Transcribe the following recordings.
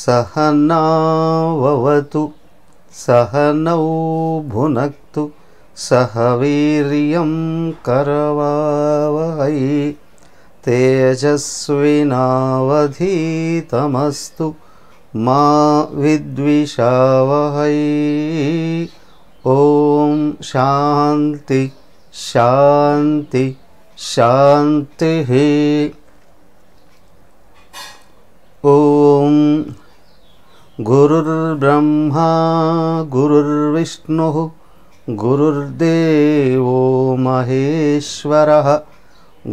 सहनाववतु सहनौ भुनक्तु सह वीर्यं करवावहै तेजस्विनावधीतमस्तु मा विद्विषावहै। ओम शांति शांति शांतिः। ओम गुरुर्ब्रह्मा गुरुर्विष्णुः गुरुर्देवो महेश्वरः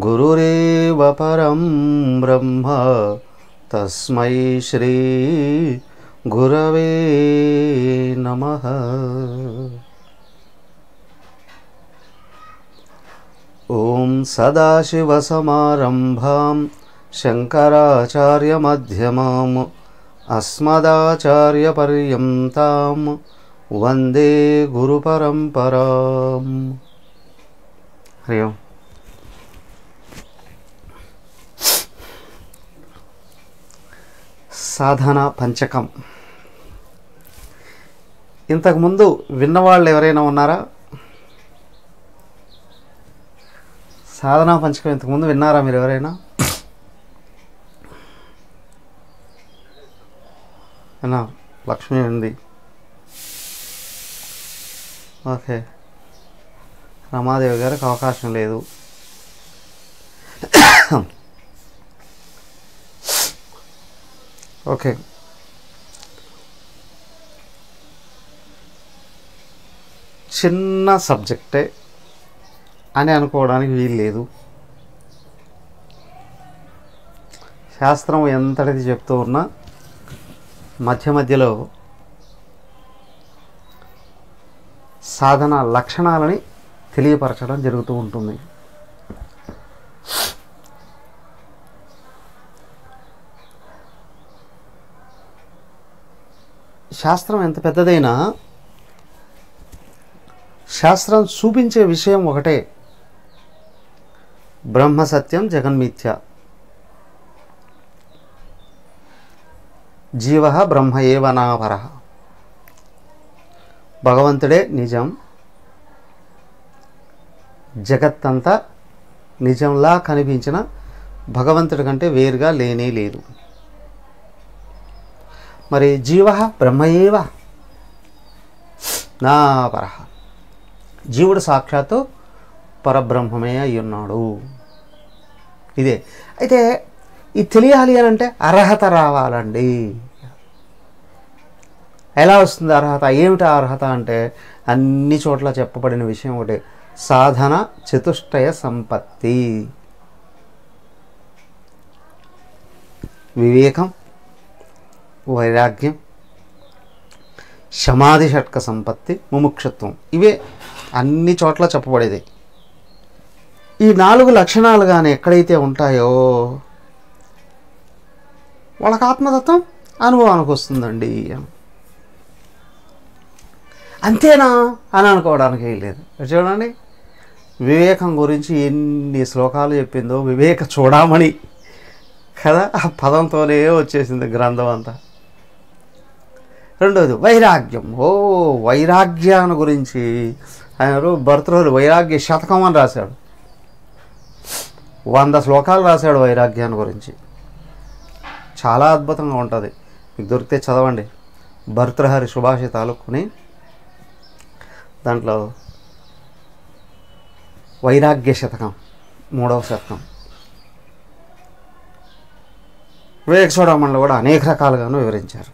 गुरुरेव परं ब्रह्म तस्मै श्री गुरवे नमः। ओम सदाशिवसमारम्भां शंकराचार्यमध्यमाम् अस्मदाचार्यपर्यन्तां वन्दे गुरुपरम्पराम्। हरि ओम्। సాధన పంచకం ఇంతకుముందు విన్నవాళ్ళు ఎవరైనా ఉన్నారా? సాధనా పంచకం ఇంతకుముందు విన్నారా మీరు ఎవరైనా? విన్నా? లక్ష్మి ఉంది, ఓకే. రమాదేవి గారికి అవకాశం లేదు. ఓకే, చిన్న సబ్జెక్టే అని అనుకోవడానికి వీలు లేదు. శాస్త్రం ఎంతటిది చెప్తూ ఉన్నా మధ్య మధ్యలో సాధన లక్షణాలని తెలియపరచడం జరుగుతూ ఉంటుంది. శాస్త్రం ఎంత పెద్దదైనా శాస్త్రం చూపించే విషయం ఒకటే, బ్రహ్మ సత్యం జగన్మిథ్య, జీవ బ్రహ్మ ఏవ నాపరః. భగవంతుడే నిజం, జగత్తంతా నిజంలా కనిపించిన భగవంతుడి కంటే వేరుగా లేనే లేదు. మరి జీవ బ్రహ్మయేవ నాపరః, జీవుడు సాక్షాత్తు పరబ్రహ్మమే అయి ఉన్నాడు. ఇదే అయితే ఇది తెలియాలి అని అంటే అర్హత రావాలండి. ఎలా వస్తుంది అర్హత? ఏమిటి అర్హత అంటే అన్ని చోట్ల చెప్పబడిన విషయం ఒకటే, సాధన చతుష్టయ సంపత్తి. వివేకం, వైరాగ్యం, సమాధి షట్క సంపత్తి, ముముక్షత్వం, ఇవే అన్ని చోట్ల చెప్పబడేది. ఈ 4 లక్షణాలు కానీ ఎక్కడైతే ఉంటాయో వాళ్ళకి ఆత్మతత్వం అనుభవానికి వస్తుందండి. అంతేనా అని అనుకోవడానికి లేదు. చూడండి, వివేకం గురించి ఎన్ని శ్లోకాలు చెప్పిందో, వివేక చూడమని కదా, ఆ పదంతోనే వచ్చేసింది గ్రంథం అంతా. రెండోది వైరాగ్యం. వైరాగ్యాన్ని గురించి ఆయన భర్తృహరి వైరాగ్య శతకం అని రాశాడు. 100 శ్లోకాలు రాశాడు వైరాగ్యాన్ని గురించి. చాలా అద్భుతంగా ఉంటుంది, మీకు దొరికితే చదవండి. భర్తృహరి సుభాషితాలు కొని దాంట్లో వైరాగ్య శతకం 3వ శతకం. వివేక చూడమణిలో కూడా అనేక రకాలుగాను వివరించారు.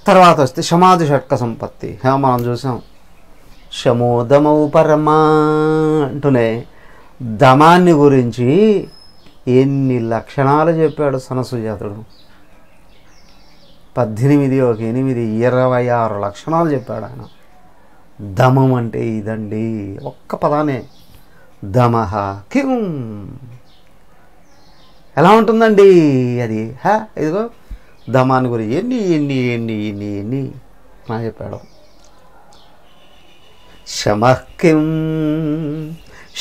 తర్వాత వస్తే సమాధి షట్క సంపత్తి. మనం చూసాం, శమోదమౌ పరమా అంటూనే దమాన్ని గురించి ఎన్ని లక్షణాలు చెప్పాడు సనత్సుజాతుడు. 18 ఒక 8 26 లక్షణాలు చెప్పాడు ఆయన. దమం అంటే ఇదండి, ఒక్క పదానే దమహ కిం. ఎలా ఉంటుందండి అది? ఇదిగో దమాన్ని గురించి ఎన్ని ఎన్ని ఎన్ని ఎన్ని ఎన్ని నా చెప్పాడు. శమకిం,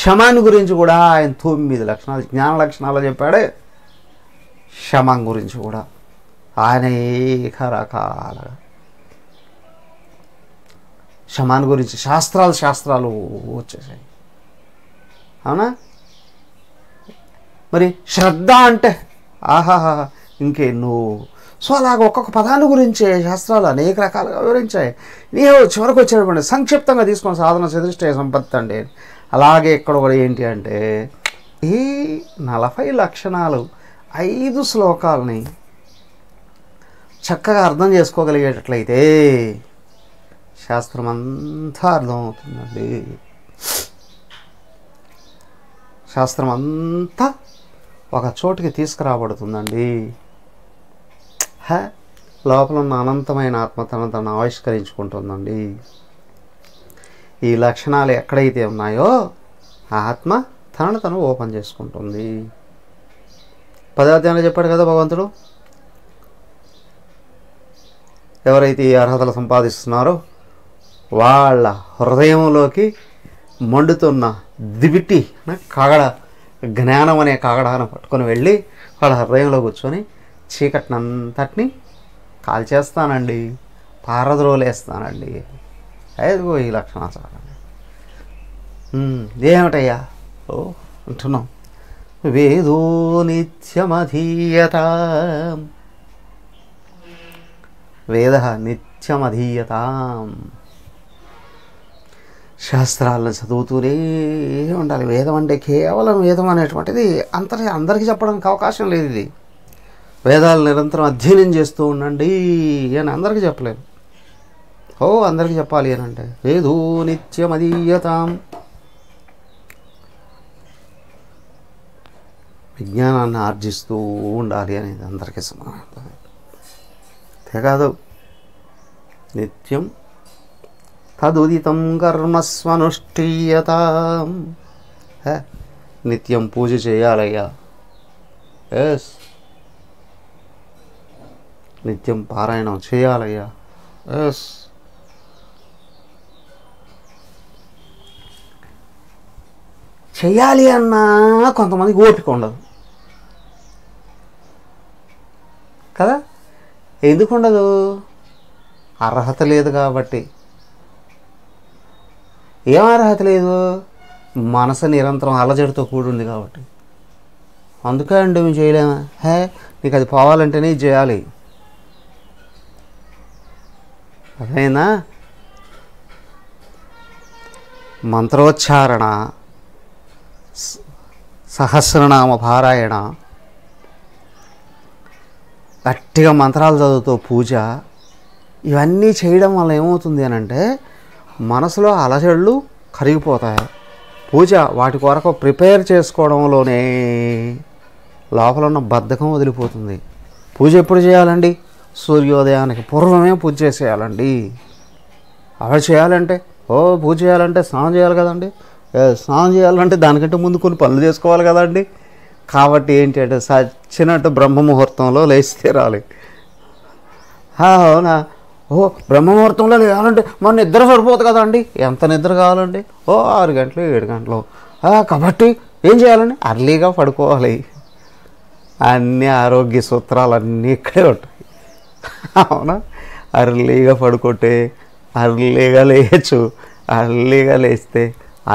శమాన్ని గురించి కూడా ఆయన 9 లక్షణాలు, జ్ఞాన లక్షణాలు చెప్పాడే. శమం గురించి కూడా ఆయన రకాలుగా శమాన్ని గురించి శాస్త్రాలు వచ్చేసాయి. అవునా? మరి శ్రద్ధ అంటే ఆహాహా ఇంకెన్నో. సో అలాగ ఒక్కొక్క పదాన్ని గురించే శాస్త్రాలు అనేక రకాలుగా వివరించాయి. నేను చివరికి వచ్చేటప్పుడు సంక్షిప్తంగా తీసుకొని సాధన చతుష్టయ సంపత్తి అండి. అలాగే ఇక్కడ కూడా ఏంటి అంటే ఈ 40 లక్షణాలు 5 శ్లోకాలని చక్కగా అర్థం చేసుకోగలిగేటట్లయితే శాస్త్రం అంతా అర్థమవుతుందండి. శాస్త్రం అంతా ఒక చోటికి తీసుకురాబడుతుందండి. లోపల ఉన్న అనంతమైన ఆత్మ తనను ఆవిష్కరించుకుంటుందండి. ఈ లక్షణాలు ఎక్కడైతే ఉన్నాయో ఆ ఆత్మ తను ఓపెన్ చేసుకుంటుంది. 10వ అధ్యాయంలో చెప్పాడు కదా భగవంతుడు, ఎవరైతే ఈ అర్హతలు సంపాదిస్తున్నారో వాళ్ళ హృదయంలోకి మండుతున్న దివిటి కాగడ, జ్ఞానం అనే కాగడాన్ని పట్టుకొని వెళ్ళి వాళ్ళ హృదయంలో కూర్చొని చీకటినంతటిని కాల్చేస్తానండి, పారద్రోలేస్తానండి. అదిగో ఈ లక్షణాలు చాలండి. ఏమిటయ్యా అంటున్నాం. వేదో నిత్యమధీయత, వేద నిత్యమధీయతాం. శాస్త్రాలను చదువుతూనే ఉండాలి. వేదం అంటే కేవలం వేదం అనేటువంటిది అందరికీ చెప్పడానికి అవకాశం లేదు. ఇది వేదాలు నిరంతరం అధ్యయనం చేస్తూ ఉండండి అని అందరికీ చెప్పలేము. అందరికీ చెప్పాలి అని అంటే వేదో నిత్యమధీయతాం, విజ్ఞానాన్ని ఆర్జిస్తూ ఉండాలి అనేది అందరికీ సమానం. అంతేకాదు నిత్యం తదుదితం కర్మస్వనుష్ఠీయతాం, నిత్యం పూజ చేయాలయ్యా. ఎస్, నిత్యం పారాయణం చేయాలయ్యా. ఎస్, చేయాలి అన్నా కొంతమందికి ఓపిక ఉండదు కదా. ఎందుకు ఉండదు? అర్హత లేదు కాబట్టి. ఏం అర్హత లేదు? మనసు నిరంతరం అలజడితో కూడింది కాబట్టి. అందుకే అండి మేము చేయలేమా? నీకు అది పోవాలంటేనే ఇది చేయాలి. అదైనా మంత్రోచ్చారణ, సహస్రనామ పారాయణ, గట్టిగా మంత్రాలు చదువుతూ పూజ, ఇవన్నీ చేయడం వల్ల ఏమవుతుంది అని అంటే మనసులో అలజడులు కరిగిపోతాయి. పూజ వాటి కొరకు ప్రిపేర్ చేసుకోవడంలోనే లోపల ఉన్న బద్ధకం వదిలిపోతుంది. పూజ ఎప్పుడు చేయాలండి? సూర్యోదయానికి పూర్వమే పూజ చేసేయాలండి. అవి చేయాలంటే పూజ చేయాలంటే స్నానం చేయాలి కదండి. స్నానం చేయాలంటే దానికంటే ముందు కొన్ని పనులు చేసుకోవాలి కదండి. కాబట్టి ఏంటి అంటే సచ్చినట్టు బ్రహ్మముహూర్తంలో లేచి తీరాలి. అవునా? బ్రహ్మముహూర్తంలో లేవాలంటే మన నిద్ర సరిపోతుంది కదండి. ఎంత నిద్ర కావాలండి? 6 గంటలు 7 గంటలు. కాబట్టి ఏం చేయాలండి? అర్లీగా పడుకోవాలి. అన్ని ఆరోగ్య సూత్రాలు అన్నీ ఇక్కడే ఉంటాయి. అవునా? అర్లీగా పడుకుంటే అర్లీగా లేయచ్చు. అర్లీగా లేస్తే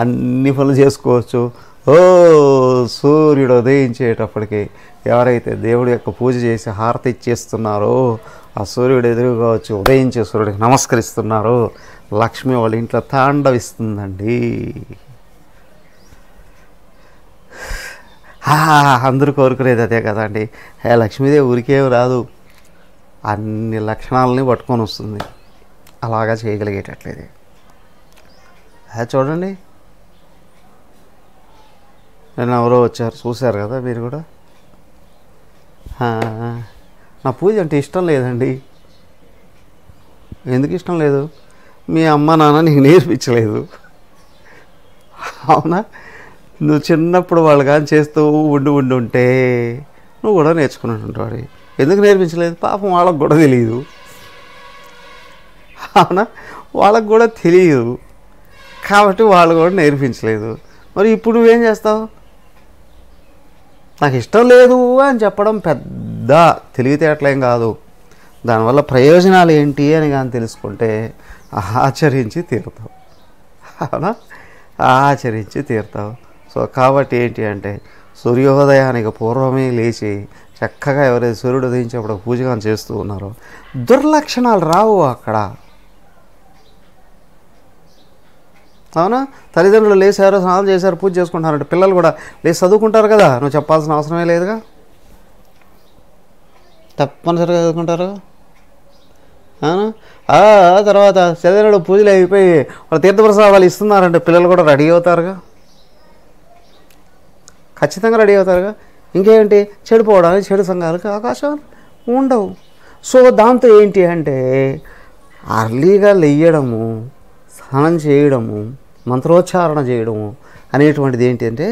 అన్ని పనులు చేసుకోవచ్చు. సూర్యుడు ఉదయించేటప్పటికి ఎవరైతే దేవుడి యొక్క పూజ చేసి హారతి ఇచ్చేస్తున్నారో ఆ సూర్యుడు ఎదురుగా వచ్చి ఉదయించే సూర్యుడికి నమస్కరిస్తున్నారో లక్ష్మి వాళ్ళ ఇంట్లో తాండవిస్తుందండి. అందరూ కోరుకునేది అదే కదండి. లక్ష్మీదేవి ఊరికేం రాదు, అన్ని లక్షణాలని పట్టుకొని వస్తుంది. అలాగా చేయగలిగేటట్లేదు. చూడండి, నేను ఎవరో వచ్చారు, చూశారు కదా మీరు కూడా. నా పూజ అంటే ఇష్టం లేదండి, ఎందుకు ఇష్టం లేదు? మీ అమ్మ నాన్న నీకు నేర్పించలేదు. అవునా? నువ్వు చిన్నప్పుడు వాళ్ళు కానీ చేస్తూ ఉంటే నువ్వు కూడా నేర్చుకున్నట్టుంటాడు. ఎందుకు నేర్పించలేదు? పాపం వాళ్ళకు కూడా తెలియదు. అవునా? వాళ్ళకు కూడా తెలియదు కాబట్టి వాళ్ళు కూడా నేర్పించలేదు. మరి ఇప్పుడు నువ్వేం చేస్తావు? నాకు ఇష్టం లేదు అని చెప్పడం పెద్ద తెలివితేటలేం కాదు. దానివల్ల ప్రయోజనాలు ఏంటి అని కానీ తెలుసుకుంటే ఆచరించి తీరుతావు. అవునా? ఆచరించి తీరుతావు. సో కాబట్టి ఏంటి అంటే సూర్యోదయానికి పూర్వమే లేచి చక్కగా ఎవరైతే సూర్యుడు ఉదయించేప్పుడు పూజగా చేస్తూ ఉన్నారో దుర్లక్షణాలు రావు అక్కడ. అవునా? తల్లిదండ్రులు లేచారు, స్నానం చేశారు, పూజ చేసుకుంటారంటే పిల్లలు కూడా లేచి చదువుకుంటారు కదా. నువ్వు చెప్పాల్సిన అవసరమే లేదుగా. తప్పనిసరిగా చదువుకుంటారు. అవునా? తర్వాత చదివినప్పుడు పూజలు అయిపోయి వాళ్ళు తీర్థప్రసాదాలు ఇస్తున్నారంటే పిల్లలు కూడా రెడీ అవుతారుగా. ఖచ్చితంగా రెడీ అవుతారుగా. ఇంకేంటి? చెడిపోవడానికి చెడు సంఘాలకు అవకాశాలు ఉండవు. సో దాంతో ఏంటి అంటే అర్లీగా లేయడము, స్నానం చేయడము, మంత్రోచ్చారణ చేయడము అనేటువంటిది ఏంటి అంటే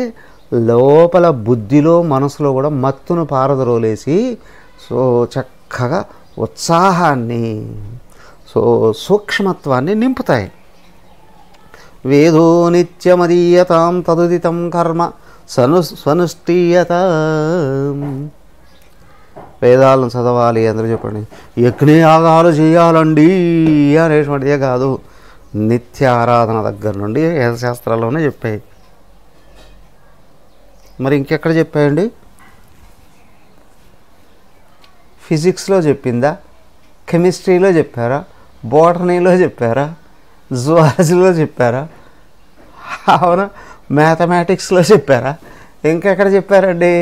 లోపల బుద్ధిలో మనసులో కూడా మత్తును పారదరోలేసి సో చక్కగా ఉత్సాహాన్ని సూక్ష్మత్వాన్ని నింపుతాయి. వేదో నిత్యమదీయతాం తదుదితం కర్మ స్వనుష్ఠీయత. వేదాలను చదవాలి అందరూ చెప్పండి. యజ్ఞయాగాలు చేయాలండి అనేటువంటిదే కాదు, నిత్య ఆరాధన దగ్గర నుండి శాస్త్రాల్లోనే చెప్పాయి. మరి ఇంకెక్కడ చెప్పాయండి? ఫిజిక్స్లో చెప్పిందా? కెమిస్ట్రీలో చెప్పారా? బోటనీలో చెప్పారా? జువాలజీలో చెప్పారా? అవునా? మ్యాథమెటిక్స్లో చెప్పారా? ఇంకెక్కడ చెప్పారండి?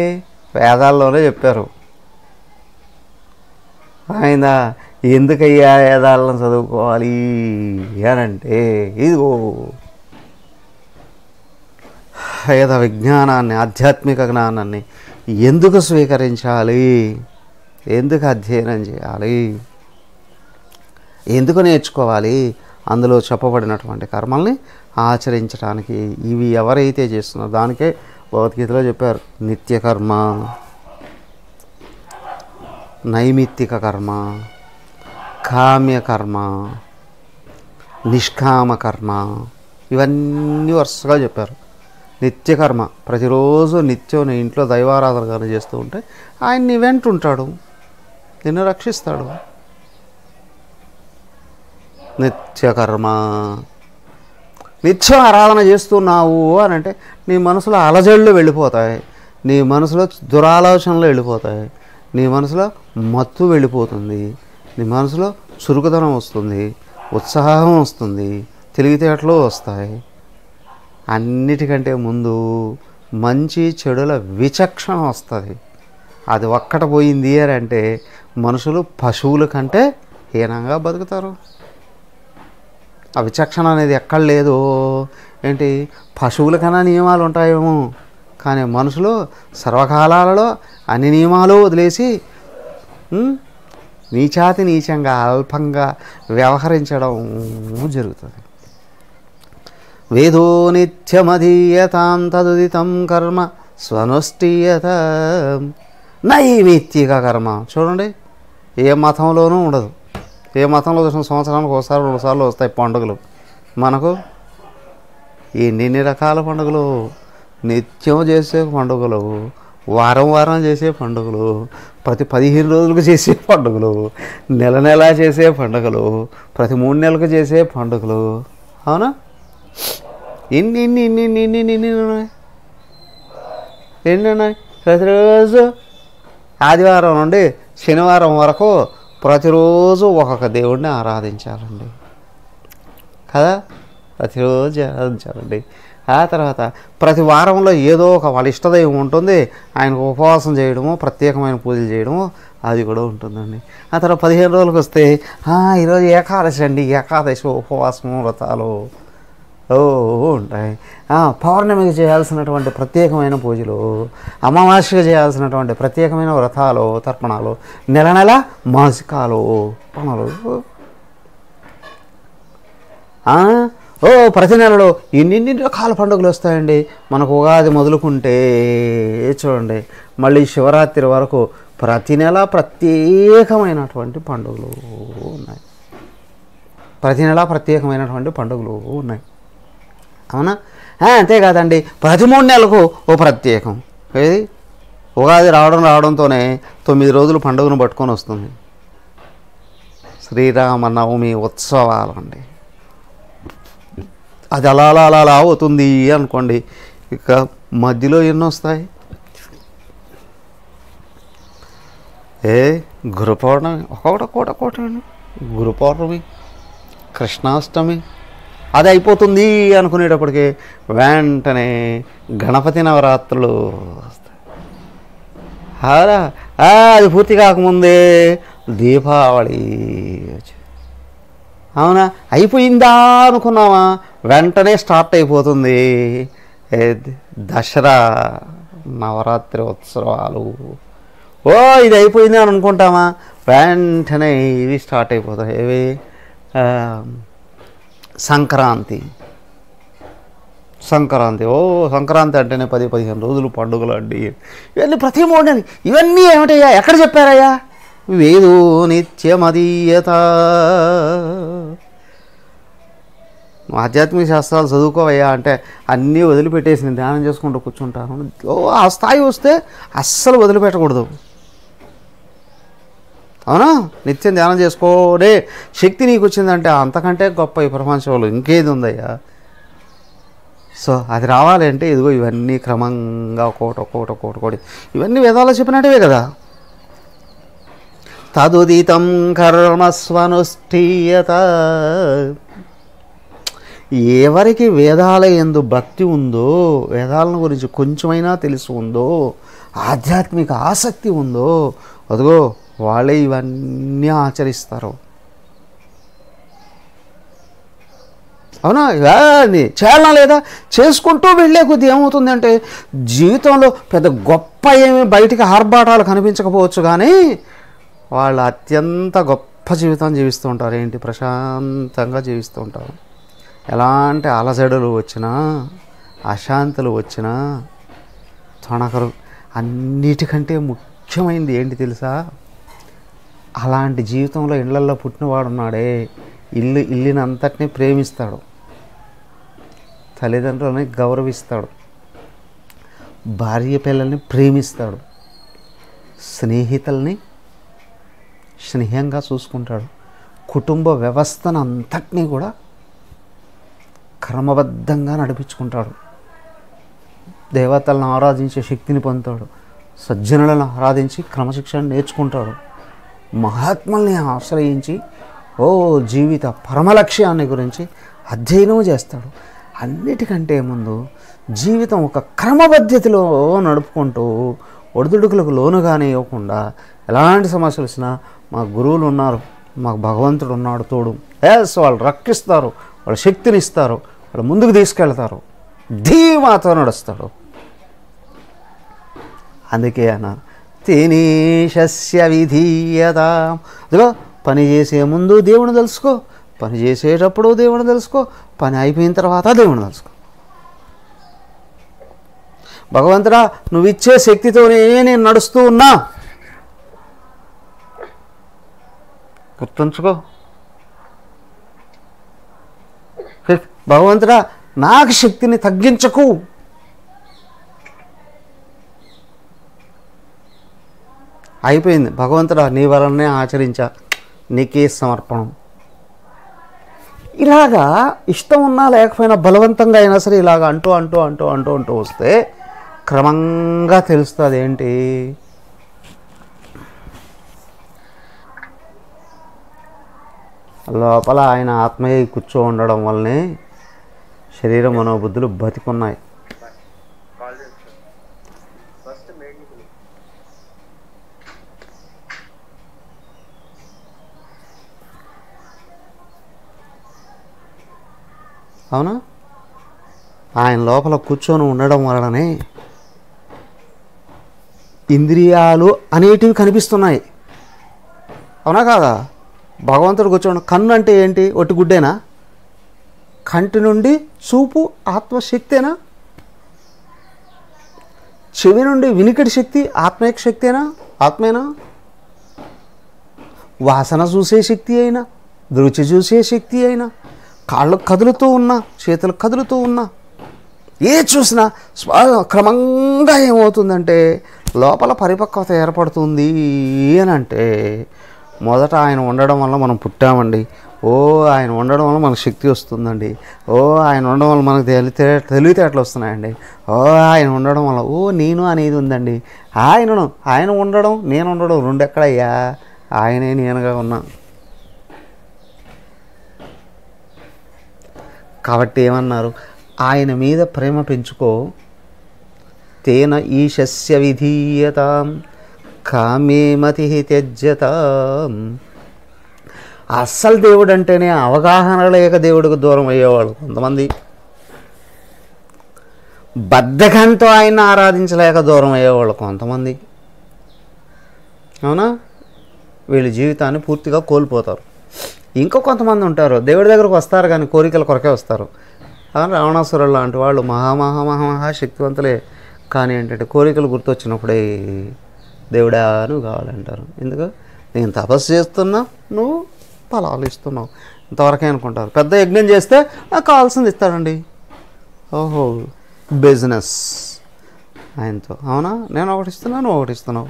వేదాల్లోనే చెప్పారు. ఆయన ఎందుకయ్యా వేదాలను చదువుకోవాలి అనంటే ఇదిగో వేద విజ్ఞానాన్ని, ఆధ్యాత్మిక జ్ఞానాన్ని ఎందుకు స్వీకరించాలి, ఎందుకు అధ్యయనం చేయాలి, ఎందుకు నేర్చుకోవాలి, అందులో చెప్పబడినటువంటి కర్మల్ని ఆచరించడానికి. ఇవి ఎవరైతే చేస్తున్నారో దానికే భగవద్గీతలో చెప్పారు నిత్యకర్మ, నైమిత్తిక కర్మ, కామ్యకర్మ, నిష్కామ కర్మ, ఇవన్నీ వరుసగా చెప్పారు. నిత్యకర్మ ప్రతిరోజు నిత్యం నీ ఇంట్లో దైవారాధన కానీ చేస్తూ ఉంటే ఆయన నీ వెంట ఉంటాడు, నిన్ను రక్షిస్తాడు. నిత్యకర్మ నిత్యం ఆరాధన చేస్తున్నావు అని అంటే నీ మనసులో అలజడులు వెళ్ళిపోతాయి, నీ మనసులో దురాలోచనలు వెళ్ళిపోతాయి, నీ మనసులో మత్తు వెళ్ళిపోతుంది, నీ మనసులో చురుకుదనం వస్తుంది, ఉత్సాహం వస్తుంది, తెలివితేటలు వస్తాయి. అన్నిటికంటే ముందు మంచి చెడుల విచక్షణ వస్తుంది. అది ఒక్కట పోయింది అని అంటే మనుషులు పశువుల కంటే హీనంగా బతుకుతారు. ఆ విచక్షణ అనేది ఎక్కడ లేదు. ఏంటి? పశువుల కన్నా నియమాలు ఉంటాయేమో, కానీ మనుషులు సర్వకాలాలలో అన్ని నియమాలు వదిలేసి నీచాతి నీచంగా అల్పంగా వ్యవహరించడం జరుగుతుంది. వేదో నిత్యమధీయతాం తదుదితం కర్మ స్వనుష్ఠీయత. నైమిత్తిక కర్మ చూడండి, ఏ మతంలోనూ ఉండదు. ఏ మతంలో చూసిన సంవత్సరానికి ఒకసారి 2 సార్లు వస్తాయి పండుగలు. మనకు ఎన్ని రకాల పండుగలు, నిత్యం చేసే పండుగలు, వారం వారం చేసే పండుగలు, ప్రతి 15 రోజులకు చేసే పండుగలు, నెల చేసే పండుగలు, ప్రతి 3 నెలలకు చేసే పండుగలు. అవునా? ఎన్ని ఉన్నాయి? ప్రతిరోజు ఆదివారం నుండి శనివారం వరకు ప్రతిరోజు ఒక్కొక్క దేవుడిని ఆరాధించాలండి కదా. ప్రతిరోజు ఆరాధించాలండి. ఆ తర్వాత ప్రతి వారంలో ఏదో ఒక వాళ్ళ ఇష్టదైవం ఉంటుంది, ఆయనకు ఉపవాసం చేయడము, ప్రత్యేకమైన పూజలు చేయడము అది కూడా ఉంటుందండి. ఆ తర్వాత 15 రోజులకు వస్తే ఈరోజు ఏకాదశి అండి, ఏకాదశి ఉపవాసము వ్రతాలు ఉంటాయి. పౌర్ణమికి చేయాల్సినటువంటి ప్రత్యేకమైన పూజలు, అమావాస్యగా చేయాల్సినటువంటి ప్రత్యేకమైన వ్రతాలు, తర్పణాలు, నెల మాసికాలు, పనులు ప్రతి నెలలో ఇన్ని రకాల పండుగలు వస్తాయండి మనకు. ఉగాది మొదలుకుంటే చూడండి మళ్ళీ శివరాత్రి వరకు ప్రతి నెల ప్రత్యేకమైనటువంటి పండుగలు ఉన్నాయి. ప్రతి నెల ప్రత్యేకమైనటువంటి పండుగలు ఉన్నాయి. అవునా? అంతేకాదండి, ప్రతి 3 నెలలకు ఓ ప్రత్యేకం. ఏది ఉగాది రావడంతోనే 9 రోజులు పండుగను పట్టుకొని వస్తుంది. శ్రీరామనవమి ఉత్సవాలు అండి. అది అలా అవుతుంది అనుకోండి. ఇక మధ్యలో ఎన్ని వస్తాయి? గురు పౌర్ణమి ఒకటి గురు పౌర్ణమి, కృష్ణాష్టమి, అది అయిపోతుంది అనుకునేటప్పటికి వెంటనే గణపతి నవరాత్రులు వస్తాయి. అది పూర్తి కాకముందే దీపావళి వచ్చింది. అవునా? అయిపోయిందా అనుకున్నావా, వెంటనే స్టార్ట్ అయిపోతుంది దసరా నవరాత్రి ఉత్సవాలు. ఇది అయిపోయింది అని అనుకుంటామా, వెంటనే ఇవి స్టార్ట్ అయిపోతాయి. ఇవి సంక్రాంతి. సంక్రాంతి అంటేనే 10-15 రోజులు పండుగలు అండి. ఇవన్నీ ప్రతి 3 నెలలు. ఇవన్నీ ఏమిటయ్యా, ఎక్కడ చెప్పారయ్యా? వేదో నిత్యమదీయత. ఆధ్యాత్మిక శాస్త్రాలు చదువుకోవయ్యా అంటే అన్నీ వదిలిపెట్టేసి నేను ధ్యానం చేసుకుంటూ కూర్చుంటాను. ఆ స్థాయి వస్తే అస్సలు వదిలిపెట్టకూడదు. అవునా? నిత్యం ధ్యానం చేసుకోడే శక్తి నీకు వచ్చిందంటే అంతకంటే గొప్ప ఈ ప్రపంచంలో ఇంకేది ఉందయ్యా. సో అది రావాలి అంటే ఇదిగో ఇవన్నీ క్రమంగా ఒక్కొక్కటి ఇవన్నీ వేదాల్లో చెప్పినట్టువే కదా. తదుదితం కర్మస్వనుష్ఠీయత. ఎవరికి వేదాల యందు భక్తి ఉందో, వేదాలను గురించి కొంచెమైనా తెలిసి ఉందో, ఆధ్యాత్మిక ఆసక్తి ఉందో, అదిగో వాళ్ళే ఇవన్నీ ఆచరిస్తారు. అవునా? ఇవన్నీ చేయాలా లేదా? చేసుకుంటూ వెళ్ళే కొద్ది ఏమవుతుందంటే జీవితంలో పెద్ద గొప్ప ఏమి బయటికి ఆర్భాటాలు కనిపించకపోవచ్చు, కానీ వాళ్ళు అత్యంత గొప్ప జీవితం జీవిస్తూ ఉంటారు. ఏంటి? ప్రశాంతంగా జీవిస్తూ ఉంటారు. ఎలాంటి అలజడులు వచ్చినా, అశాంతులు వచ్చినా తొణకరు. అన్నిటికంటే ముఖ్యమైనది ఏంటి తెలుసా? అలాంటి జీవితంలో ఇళ్లల్లో పుట్టినవాడు ఉన్నాడే, ఇల్లునంతటినీ ప్రేమిస్తాడు, తల్లిదండ్రులని గౌరవిస్తాడు, భార్య పిల్లల్ని ప్రేమిస్తాడు, స్నేహితుల్ని స్నేహంగా చూసుకుంటాడు, కుటుంబ వ్యవస్థను అంతటినీ కూడా క్రమబద్ధంగా నడిపించుకుంటాడు, దేవతలను ఆరాధించే శక్తిని పొందుతాడు, సజ్జనులను ఆరాధించి క్రమశిక్షణ నేర్చుకుంటాడు, మహాత్ముల్ని ఆశ్రయించి జీవిత పరమలక్ష్యాన్ని గురించి అధ్యయనం చేస్తాడు. అన్నిటికంటే ముందు జీవితం ఒక క్రమపద్ధతిలో నడుపుకుంటూ ఒడిదుడుకులకు లోనుగానే ఇవ్వకుండా, ఎలాంటి సమస్యలు వచ్చినా మా గురువులు ఉన్నారు, మాకు భగవంతుడు ఉన్నాడు తోడు, వాళ్ళు రక్షిస్తారు, వాళ్ళు శక్తిని ఇస్తారు, వాళ్ళు ముందుకు తీసుకెళ్తారు, ధీమాతో నడుస్తాడు. అందుకే అన్నారు తినీశస్య విధీయత. అదిగో పని చేసే ముందు దేవుని తెలుసుకో, పని చేసేటప్పుడు దేవుని తెలుసుకో, పని అయిపోయిన తర్వాత దేవుని తెలుసుకో. భగవంతుడా నువ్వు ఇచ్చే శక్తితోనే నేను నడుస్తూ ఉన్నా, గుర్తుంచుకో. భగవంతుడా నాకు శక్తిని తగ్గించకు. అయిపోయింది. భగవంతుడా నీ వలనే ఆచరించా, నీకే సమర్పణం. ఇలాగా ఇష్టం ఉన్నా లేకపోయినా బలవంతంగా అయినా సరే ఇలాగ అంటూ వస్తే క్రమంగా తెలుస్తుంది ఏంటి, లోపల ఆయన ఆత్మయ్య కూర్చో ఉండడం వల్లనే శరీర మనోబుద్ధులు బతికున్నాయి. అవునా? ఆయన లోపల కూర్చొని ఉండడం వలననే ఇంద్రియాలు అనేటివి కనిపిస్తున్నాయి. అవునా కాదా? భగవంతుడు కూర్చోండి. కన్ను అంటే ఏంటి? ఒట్టి గుడ్డేనా? కంటి నుండి చూపు ఆత్మశక్తేనా? చెవి నుండి వినికిడి శక్తి ఆత్మయక శక్తేనా? ఆత్మేనా? వాసన చూసే శక్తి అయినా, రుచి చూసే శక్తి అయినా, కాళ్ళు కదులుతూ ఉన్నా, చేతులు కదులుతూ ఉన్నా, ఏ చూసినా క్రమంగా ఏమవుతుందంటే లోపల పరిపక్వత ఏర్పడుతుంది అని అంటే మొదట ఆయన ఉండడం వల్ల మనం పుట్టామండి. ఆయన ఉండడం వల్ల మనకు శక్తి వస్తుందండి. ఆయన ఉండడం వల్ల మనకు తెలివితేటలు వస్తున్నాయండి. ఆయన ఉండడం వల్ల నేను అనేది ఉందండి. ఆయన ఉండడం నేను ఉండడం రెండు ఎక్కడయ్యా? ఆయనే నేనుగా ఉన్నా. కాబట్టి ఏమన్నారు? ఆయన మీద ప్రేమ పెంచుకో. తేన ఈశస్య విధీయతాం కామే మతి త్యజ్యతాం. అస్సలు దేవుడు అంటేనే అవగాహన లేక దేవుడికి దూరం అయ్యేవాళ్ళు కొంతమంది. బద్ధకంతో ఆయన ఆరాధించలేక దూరం అయ్యేవాళ్ళు కొంతమంది. అవునా? వీళ్ళ జీవితాన్ని పూర్తిగా కోల్పోతారు. ఇంకో కొంతమంది ఉంటారు, దేవుడి దగ్గరకు వస్తారు కానీ కోరికల కొరకే వస్తారు. రావణాసురుడు లాంటి వాళ్ళు మహా శక్తివంతులే, కానీ ఏంటంటే కోరికలు గుర్తొచ్చినప్పుడే దేవుడా నువ్వు కావాలంటారు. ఎందుకు? నేను తపస్సు చేస్తున్నా, నువ్వు ఫలాలు ఇస్తున్నావు, ఇంతవరకే అనుకుంటారు. పెద్ద యజ్ఞం చేస్తే నాకు కావాల్సింది ఇస్తాడండి. బిజినెస్ ఆయనతో. అవునా? నేను ఒకటి ఇస్తున్నా, నువ్వు ఒకటి ఇస్తున్నావు,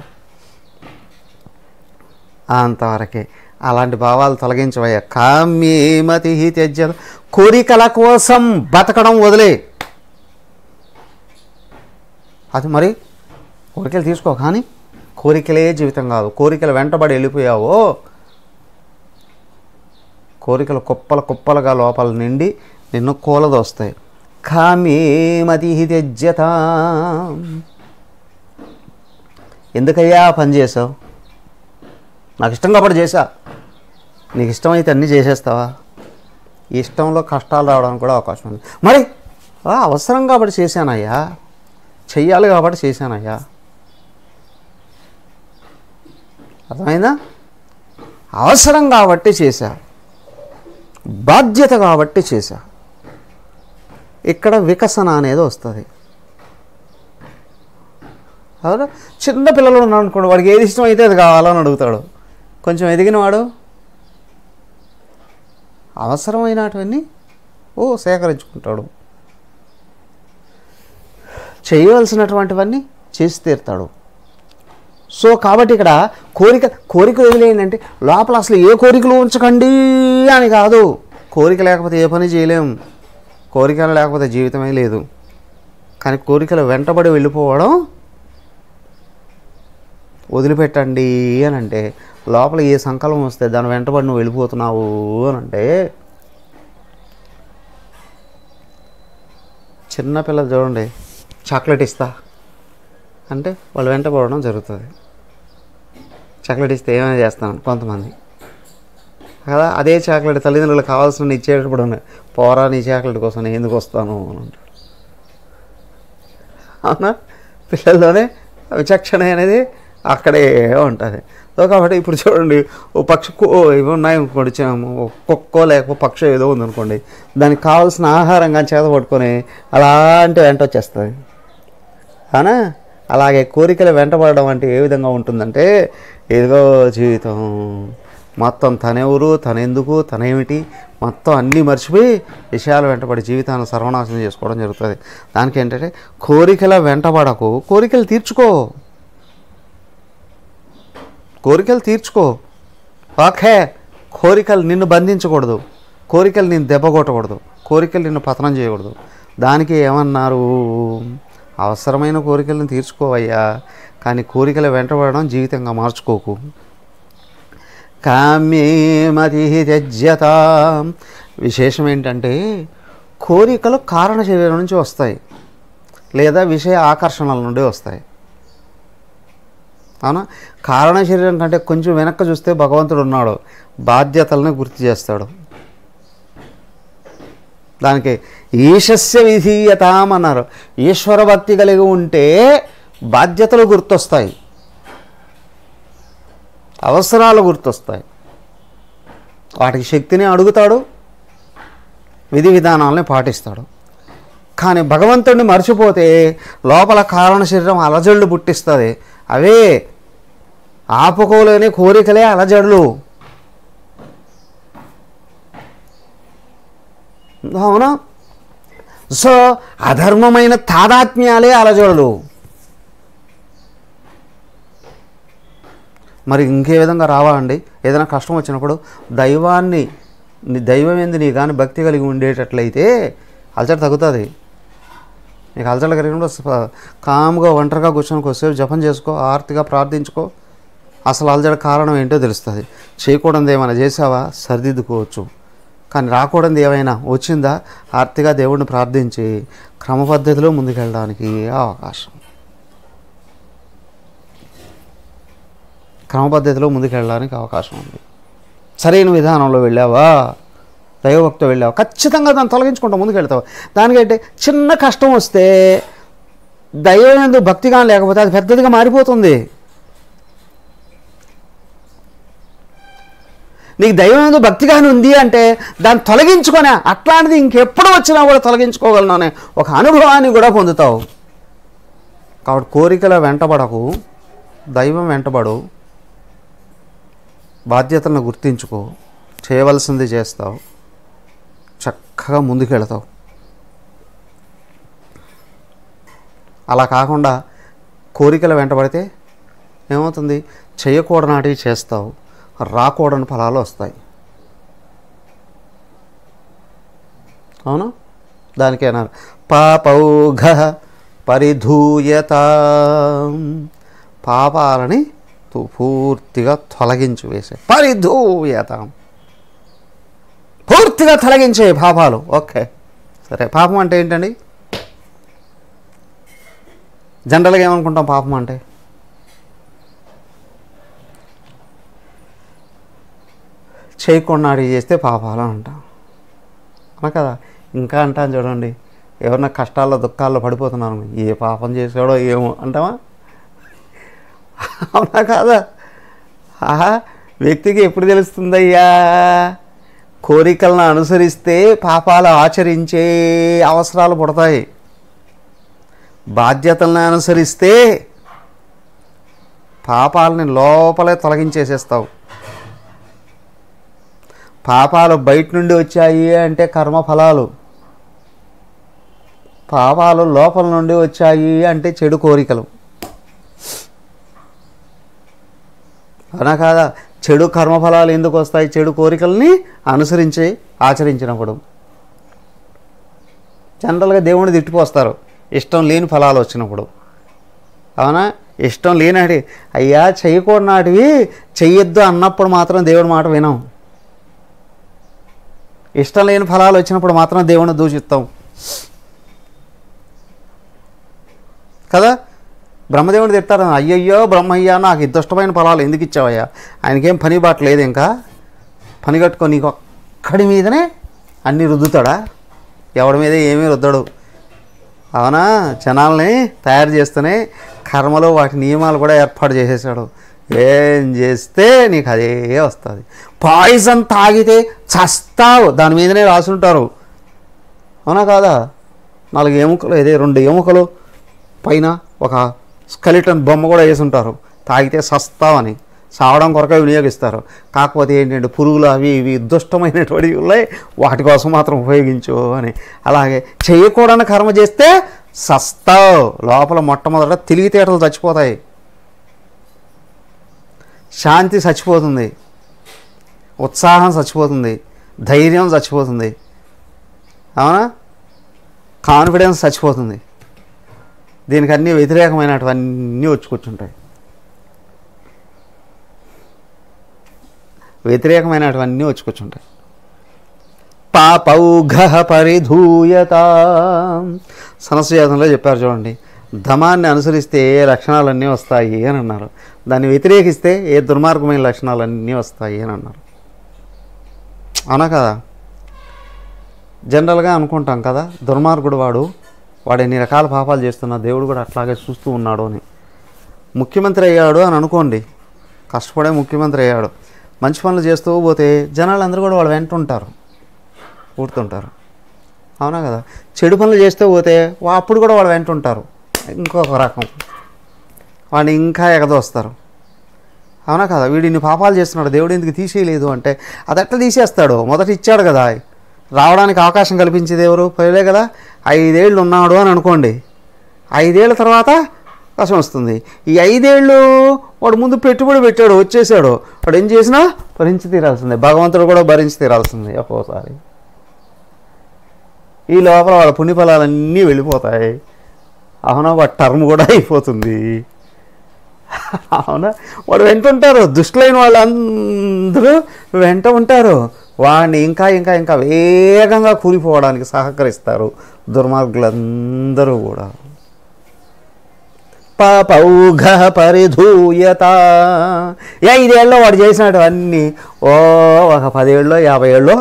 అంతవరకే. అలాంటి భావాలు తొలగించవయ్యా. కామ్యేమతి త్యజ్య. కోరికల కోసం బతకడం వదిలే. అది మరి కోరికలు తీసుకో, కానీ కోరికలే జీవితం కాదు. కోరికలు వెంటబడి వెళ్ళిపోయావో కోరికలు కుప్పలుగా లోపల నిండి నిన్ను కూలదొస్తాయి. కామ్యేమతి త్యజ్యత. ఎందుకయ్యా పని చేసావు? నాకు ఇష్టం కాబట్టి చేశా. నీకు ఇష్టమైతే అన్నీ చేసేస్తావా? ఇష్టంలో కష్టాలు రావడానికి కూడా అవకాశం ఉంది. మరి అవసరం కాబట్టి చేశానయ్యా, చెయ్యాలి కాబట్టి చేశానయ్యా. అర్థమైందా? అవసరం కాబట్టి చేశా, బాధ్యత కాబట్టి చేశా. ఇక్కడ వికసన అనేది వస్తుంది. అవునా? చిన్న పిల్లలు ఉన్నాడు అనుకోండి, వాడికి ఏది ఇష్టం అయితే అది కావాలని అడుగుతాడు. కొంచెం ఎదిగిన వాడు అవసరమైనటువన్నీ సేకరించుకుంటాడు, చేయవలసినటువంటివన్నీ చేసి తీరుతాడు. సో కాబట్టి ఇక్కడ కోరికలు వదిలేయండి. లోపల అసలు ఏ కోరికలు ఉంచకండి అని కాదు. కోరిక లేకపోతే ఏ పని చేయలేం. కోరికలు లేకపోతే జీవితమే లేదు. కానీ కోరికలు వెంటబడి వెళ్ళిపోవడం వదిలిపెట్టండి అని అంటే, లోపల ఏ సంకల్పం వస్తే దాని వెంటబడి నువ్వు వెళ్ళిపోతున్నావు అని అంటే, చిన్నపిల్లలు చూడండి, చాక్లెట్ ఇస్తా అంటే వాళ్ళు వెంటబడడం జరుగుతుంది. చాక్లెట్ ఇస్తే ఏమైనా చేస్తాను కొంతమంది కదా. అదే చాక్లెట్ తల్లిదండ్రులకు కావాల్సిన ఇచ్చేటప్పుడు పోరా నీ చాక్లెట్ కోసం నేను ఎందుకు వస్తాను అని అంటాడు. అవునా? పిల్లల్లోనే విచక్షణ అనేది అక్కడే ఉంటుంది. సో కాబట్టి ఇప్పుడు చూడండి, ఓ పక్షి ఇవి ఉన్నాయి అనుకోండి, కుక్కో లేకపోతే పక్షి ఏదో ఉందనుకోండి, దానికి కావాల్సిన ఆహారంగా చేత పట్టుకొని అలాంటి వెంట వచ్చేస్తుంది. అవునా? అలాగే కోరికలు వెంటబడడం అంటే ఏ విధంగా ఉంటుందంటే, ఏదో జీవితం మొత్తం తనెవరు, తనెందుకు, తనేమిటి, మొత్తం అన్నీ మర్చిపోయి విషయాలు వెంటబడి జీవితాన్ని సర్వనాశనం చేసుకోవడం జరుగుతుంది. దానికి ఏంటంటే కోరికల వెంటబడకు, కోరికలు తీర్చుకో. ఓకే, కోరికలు నిన్ను బంధించకూడదు, కోరికలు నిన్ను దెబ్బ కొట్టకూడదు, కోరికలు నిన్ను పతనం చేయకూడదు. దానికి ఏమన్నారు? అవసరమైన కోరికలను తీర్చుకోవయ్యా, కానీ కోరికలు వెంటబడడం జీవితంగా మార్చుకోకు. కామ్యేమతి త్యజ్యత. విశేషం ఏంటంటే కోరికలు కారణ శరీరం నుంచి వస్తాయి, లేదా విషయ ఆకర్షణల నుండి వస్తాయి. అవునా? కారణ శరీరం కంటే కొంచెం వెనక్కి చూస్తే భగవంతుడు ఉన్నాడు, బాధ్యతలను గుర్తు చేస్తాడు. దానికి ఈశస్య విధీయతాం అన్నారు. ఈశ్వర భక్తి కలిగి ఉంటే బాధ్యతలు గుర్తొస్తాయి, అవసరాలు గుర్తొస్తాయి, వాటికి శక్తిని అడుగుతాడు, విధి విధానాలని పాటిస్తాడు. కానీ భగవంతుడిని మర్చిపోతే లోపల కారణ శరీరం అలజడులు పుట్టిస్తుంది. అవే ఆపుకోలేని కోరికలే అలజడులు. అవునా? సో అధర్మమైన తాదాత్మ్యాలే అలజడులు. మరి ఇంకే విధంగా రావా అండి? ఏదైనా కష్టం వచ్చినప్పుడు దైవం ఏంది నీ కానీ భక్తి కలిగి ఉండేటట్లయితే అలజడి తగ్గుతుంది. నీకు అలజడి కలిగినప్పుడు కామ్గా ఒంటరిగా కూర్చొని కొద్దిసేపు జపం చేసుకో, ఆర్తిగా ప్రార్థించుకో. అసలు అలజడి కారణం ఏంటో తెలుస్తుంది. చేయకూడదు ఏమైనా చేసావా సరిదిద్దుకోవచ్చు. కానీ రాకూడదు ఏమైనా వచ్చిందా ఆర్తిగా దేవుడిని ప్రార్థించి క్రమపద్ధతిలో ముందుకెళ్ళడానికి అవకాశం. క్రమపద్ధతిలో ముందుకెళ్ళడానికి అవకాశం ఉంది. సరైన విధానంలో వెళ్ళావా, దైవభక్తితో వెళ్ళావా, ఖచ్చితంగా దాన్ని తొలగించుకుంటూ ముందుకెళ్తావు. దానికంటే చిన్న కష్టం వస్తే దైవం ఎందుకు భక్తిగా లేకపోతే అది పెద్దదిగా మారిపోతుంది. నీకు దైవం ఎందుకు భక్తిగానే ఉంది అంటే దాన్ని తొలగించుకొని అట్లాంటిది ఇంకెప్పుడు వచ్చినా కూడా తొలగించుకోగలను అనే ఒక అనుభవాన్ని కూడా పొందుతావు. కాబట్టి కోరికల వెంటబడకు, దైవం వెంటబడు, బాధ్యతలను గుర్తించుకో, చేయవలసింది చేస్తావు, చక్కగా ముందుకెళ్తావు. అలా కాకుండా కోరికలు వెంటబడితే ఏమవుతుంది? చేయకూడనాటివి చేస్తావు, రాకూడని ఫలాలు వస్తాయి. అవును? దానికేనా పాపౌఘ పరిధూయత, పాపాలని పూర్తిగా తొలగించి వేసే. పరిధూయత, పూర్తిగా తొలగించే పాపాలు. ఓకే, సరే. పాపం అంటే ఏంటండి? జనరల్గా ఏమనుకుంటాం పాపం అంటే? చేయకుండా అడిగి చేస్తే పాపాలు అంటాం, అలా కదా. ఇంకా అంటాను చూడండి, ఎవరన్నా కష్టాల్లో దుఃఖాల్లో పడిపోతున్నాను, ఏ పాపం చేసాడో ఏమో అంటావా? అవునా కాదా? వ్యక్తికి ఎప్పుడు తెలుస్తుందయ్యా? కోరికలను అనుసరిస్తే పాపాలు ఆచరించే అవసరాలు పుడతాయి. బాధ్యతలను అనుసరిస్తే పాపాలని లోపలే తొలగించేసేస్తావు. పాపాలు బయట నుండి వచ్చాయి అంటే కర్మఫలాలు, పాపాలు లోపల నుండి వచ్చాయి అంటే చెడు కోరికలు. అవునా కాదా? చెడు కర్మఫలాలు ఎందుకు వస్తాయి? చెడు కోరికల్ని అనుసరించి ఆచరించినప్పుడు. జనరల్గా దేవుడిని తిట్టిపోస్తారు ఇష్టం లేని ఫలాలు వచ్చినప్పుడు. అవునా? ఇష్టం లేనాటి అయ్యా చేయకూడనాటివి చెయ్యొద్దు అన్నప్పుడు మాత్రం దేవుడి మాట వినాం. ఇష్టం లేని ఫలాలు వచ్చినప్పుడు మాత్రం దేవుడిని దూషిస్తాం కదా. బ్రహ్మదేవుని తిడతారు, అయ్యయ్యో బ్రహ్మయ్యా నాకు ఇష్టమైన ఫలాలు ఎందుకు ఇచ్చావయ్యా? ఆయనకేం పని బాట లేదు, ఇంకా పని కట్టుకో, నీకు ఒక్కడి మీదనే అన్నీ రుద్దుతాడా? ఎవడి మీద ఏమీ రుద్దడు. అవునా? జనాల్ని తయారు చేస్తూనే కర్మలో వాటి నియమాలు కూడా ఏర్పాటు చేసేసాడు. ఏం చేస్తే నీకు అదే వస్తుంది. పాయిజన్ తాగితే చస్తావు, దాని మీదనే రాసుంటారు. అవునా కాదా? 4 ఎముకలు, ఇదే 2 ఎముకలు పైన ఒక స్కెలిటన్ బొమ్మ కూడా వేసుంటారు. తాగితే సస్తావని, సావడం కొరకే వినియోగిస్తారు. కాకపోతే ఏంటంటే పురుగులు అవి ఇవి దుష్టమైనటువంటి ఉన్నాయి, వాటి కోసం మాత్రం ఉపయోగించు అని. అలాగే చేయకూడని కర్మ చేస్తే సస్తావు. లోపల మొట్టమొదట తెలివితేటలు చచ్చిపోతాయి, శాంతి చచ్చిపోతుంది, ఉత్సాహం చచ్చిపోతుంది, ధైర్యం చచ్చిపోతుంది. అవునా? కాన్ఫిడెన్స్ చచ్చిపోతుంది. దీనికి అన్నీ వ్యతిరేకమైనటువన్నీ వచ్చి కూర్చుంటాయి. వ్యతిరేకమైనటువన్నీ వచ్చి కూర్చుంటాయి. పాపౌఘ పరిధూయత, సనస్యాతంలో చెప్పారు చూడండి. ధమాన్ని అనుసరిస్తే ఏ లక్షణాలన్నీ వస్తాయి అని అన్నారు. దాన్ని వ్యతిరేకిస్తే ఏ దుర్మార్గమైన లక్షణాలన్నీ వస్తాయి అని అన్నారు. అవునా కదా? జనరల్గా అనుకుంటాం కదా, దుర్మార్గుడు వాడు ఎన్ని రకాల పాపాలు చేస్తున్నా దేవుడు కూడా అట్లాగే చూస్తూ ఉన్నాడు అని. ముఖ్యమంత్రి అయ్యాడు అని అనుకోండి, కష్టపడే ముఖ్యమంత్రి అయ్యాడు, మంచి పనులు చేస్తూ పోతే జనాలందరూ కూడా వాడు వెంట ఉంటారు, ఊడుతుంటారు. అవునా కదా? చెడు పనులు చేస్తే పోతే అప్పుడు కూడా వాడు వెంట ఉంటారు, ఇంకొక రకం వాడిని ఇంకా ఎగదోస్తారు. అవునా కదా? వీడు ఇన్ని పాపాలు చేస్తున్నాడు, దేవుడు ఎందుకు తీసేయలేదు అంటే అది ఎట్లా తీసేస్తాడు? మొదట ఇచ్చాడు కదా, రావడానికి అవకాశం కల్పించేది ఎవరు? ప్రజలే కదా. 5 ఏళ్ళు ఉన్నాడు అని అనుకోండి, 5 ఏళ్ళ తర్వాత అవకాశం వస్తుంది. ఈ 5 ఏళ్ళు వాడు ముందు పెట్టుబడి పెట్టాడు, వచ్చేసాడు, వాడు ఏం చేసినా భరించి తీరాల్సిందే, భగవంతుడు కూడా భరించి తీరాల్సిందే ఒక్కోసారి. ఈ లోపల వాళ్ళ పుణ్యఫలాలన్నీ వెళ్ళిపోతాయి. అవునా? వాడి టర్మ్ కూడా అయిపోతుంది. అవునా? వాడు వెంట ఉంటారు, దుష్టులైన వాళ్ళందరూ వెంట ఉంటారు, వాడిని ఇంకా ఇంకా ఇంకా వేగంగా కూలిపోవడానికి సహకరిస్తారు దుర్మార్గులందరూ కూడా. పాపౌఘ పరిధూయత. 5 ఏళ్ళలో వాడు చేసినటువన్నీ ఒక 10 ఏళ్ళలో 50 ఏళ్ళలో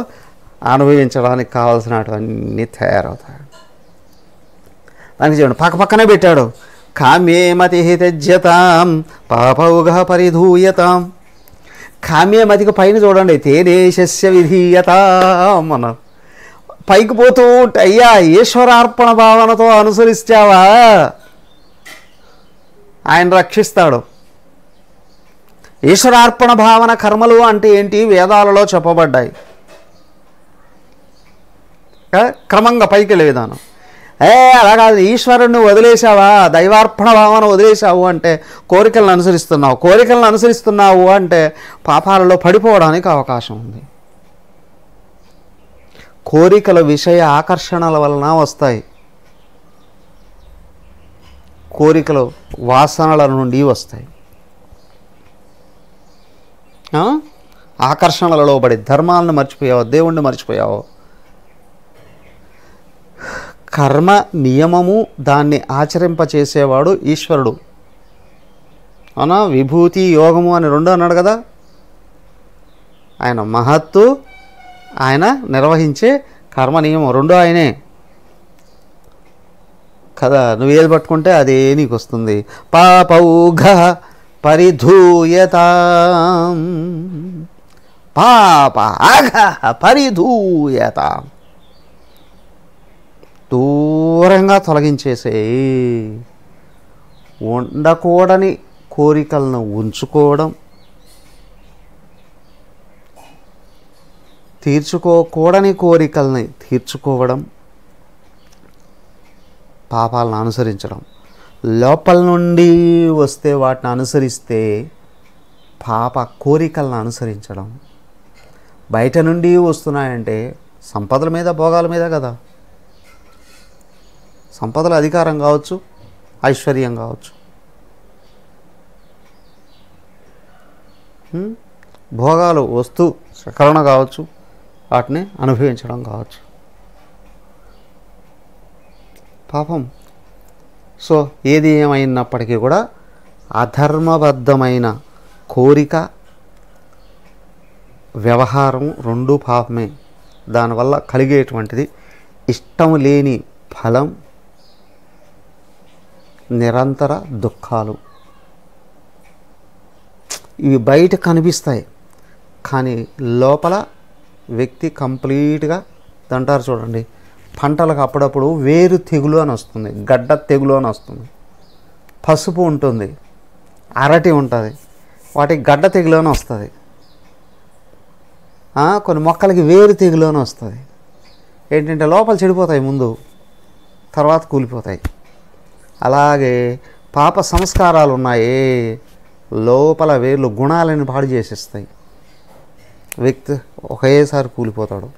అనుభవించడానికి కావాల్సినటువన్నీ తయారవుతాయి. దానికి చూడండి, పక్కనే పెట్టాడు, కామ్యే మతి త్యజ్యతాం పాపౌఘ పరిధూయతాం. కామ్యే మతికి పైన చూడండి, తేనేశస్య విధీయతాం అన్నారు. పైకి పోతూ ఉంటే అయ్యా ఈశ్వరార్పణ భావనతో అనుసరిస్తావా, ఆయన రక్షిస్తాడు. ఈశ్వరార్పణ భావన కర్మలు అంటే ఏంటి? వేదాలలో చెప్పబడ్డాయి. క్రమంగా పైకి వెళ్ళే విధానం. అలా కాదు, ఈశ్వరుణ్ణి వదిలేసావా, దైవార్పణ భావన వదిలేసావు అంటే కోరికలను అనుసరిస్తున్నావు. కోరికలను అనుసరిస్తున్నావు అంటే పాపాలలో పడిపోవడానికి అవకాశం ఉంది. కోరికల విషయ ఆకర్షణల వలన వస్తాయి. కోరికలు వాసనల నుండి వస్తాయి. ఆకర్షణలలో పడి ధర్మాలను మర్చిపోయావు, దేవుణ్ణి మర్చిపోయావు. కర్మ నియమము దాన్ని ఆచరింపచేసేవాడు ఈశ్వరుడు. అవునా? విభూతి యోగము అని 2 అన్నాడు కదా. ఆయన మహత్తు, ఆయన నిర్వహించే కర్మ నియమం 2 ఆయనే కదా. నువ్వు ఏది పట్టుకుంటే అదే నీకు వస్తుంది. పాపౌఘ పరిధూయత, పాప అఘ పరిధూయత, దూరంగా తొలగించేసే. ఉండకూడని కోరికలను ఉంచుకోవడం, తీర్చుకోకూడని కోరికల్ని తీర్చుకోవడం, పాపాలను అనుసరించడం. లోపల నుండి వస్తే వాటిని అనుసరిస్తే పాప కోరికలను అనుసరించడం. బయట నుండి వస్తున్నాయంటే సంపదల మీద భోగాల మీద కదా. సంపదల అధికారం కావచ్చు, ఐశ్వర్యం కావచ్చు, భోగాలు వస్తు సకరణ కావచ్చు, వాటిని అనుభవించడం కావచ్చు. పాపం. సో ఏది ఏమైనప్పటికీ కూడా అధర్మబద్ధమైన కోరిక, వ్యవహారం 2 పాపమే. దానివల్ల కలిగేటువంటిది ఇష్టం లేని ఫలం, నిరంతర దుఃఖాలు. ఇవి బయట కనిపిస్తాయి, కానీ లోపల వ్యక్తి కంప్లీట్గా అంటారు చూడండి, పంటలకు అప్పుడప్పుడు వేరు తెగులు అని వస్తుంది, గడ్డ తెగులు అని వస్తుంది. పసుపు ఉంటుంది, అరటి ఉంటుంది, వాటికి గడ్డ తెగులు అని వస్తుంది. కొన్ని మొక్కలకి వేరు తెగులు అని వస్తుంది. ఏంటంటే లోపల చెడిపోతాయి ముందు, తర్వాత కూలిపోతాయి. అలాగే పాప సంస్కారాలు ఉన్నాయి, లోపల వేర్లు గుణాలను పాడు చేసేస్తాయి. వ్యక్తి ఒకేసారి కూలిపోతాడు.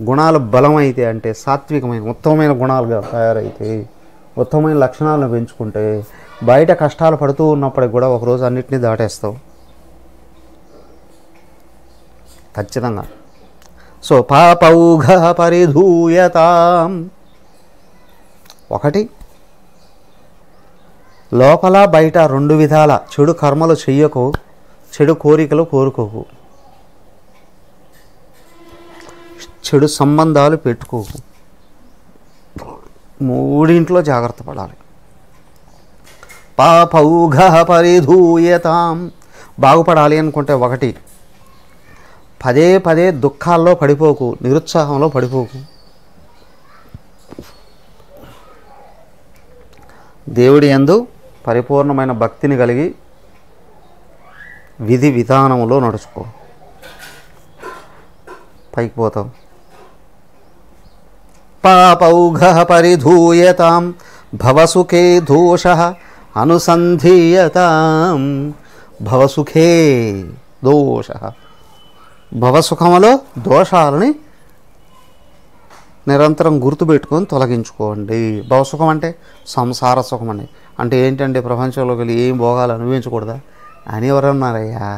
గుణాలు బలమైతే అంటే సాత్వికమైన ఉత్తమమైన గుణాలుగా తయారైతే, ఉత్తమమైన లక్షణాలను పెంచుకుంటే బయట కష్టాలు పడుతూ ఉన్నప్పటికి కూడా ఒకరోజు అన్నిటినీ దాటేస్తావు ఖచ్చితంగా. సో పాపౌఘ పరిధూయతాం. 1 లోపల బయట 2 విధాల చెడు కర్మలు చెయ్యకు, చెడు కోరికలు కోరుకోకు, చెడు సంబంధాలు పెట్టుకోకు. 3 జాగ్రత్త పడాలి. పాపౌఘ పరిధూయతాం. బాగుపడాలి అనుకుంటే 1 పదే దుఃఖాల్లో పడిపోకు, నిరుత్సాహంలో పడిపోకు. దేవుడి యందు పరిపూర్ణమైన భక్తిని కలిగి విధి విధానములో నడుచుకో, పైకి పోతాం. పాపౌఘ పరిధూయతాం భవసుఖే దోష అనుసంధీయతాం. భవసుఖే దోష, భవసుఖములో దోషాలని నిరంతరం గుర్తుపెట్టుకొని తొలగించుకోండి. భవసుఖం అంటే సంసార సుఖం అండి. అంటే ఏంటంటే ప్రపంచంలోకి వెళ్ళి ఏం భోగాలు అనుభవించకూడదా అని ఎవరన్నారయ్యా?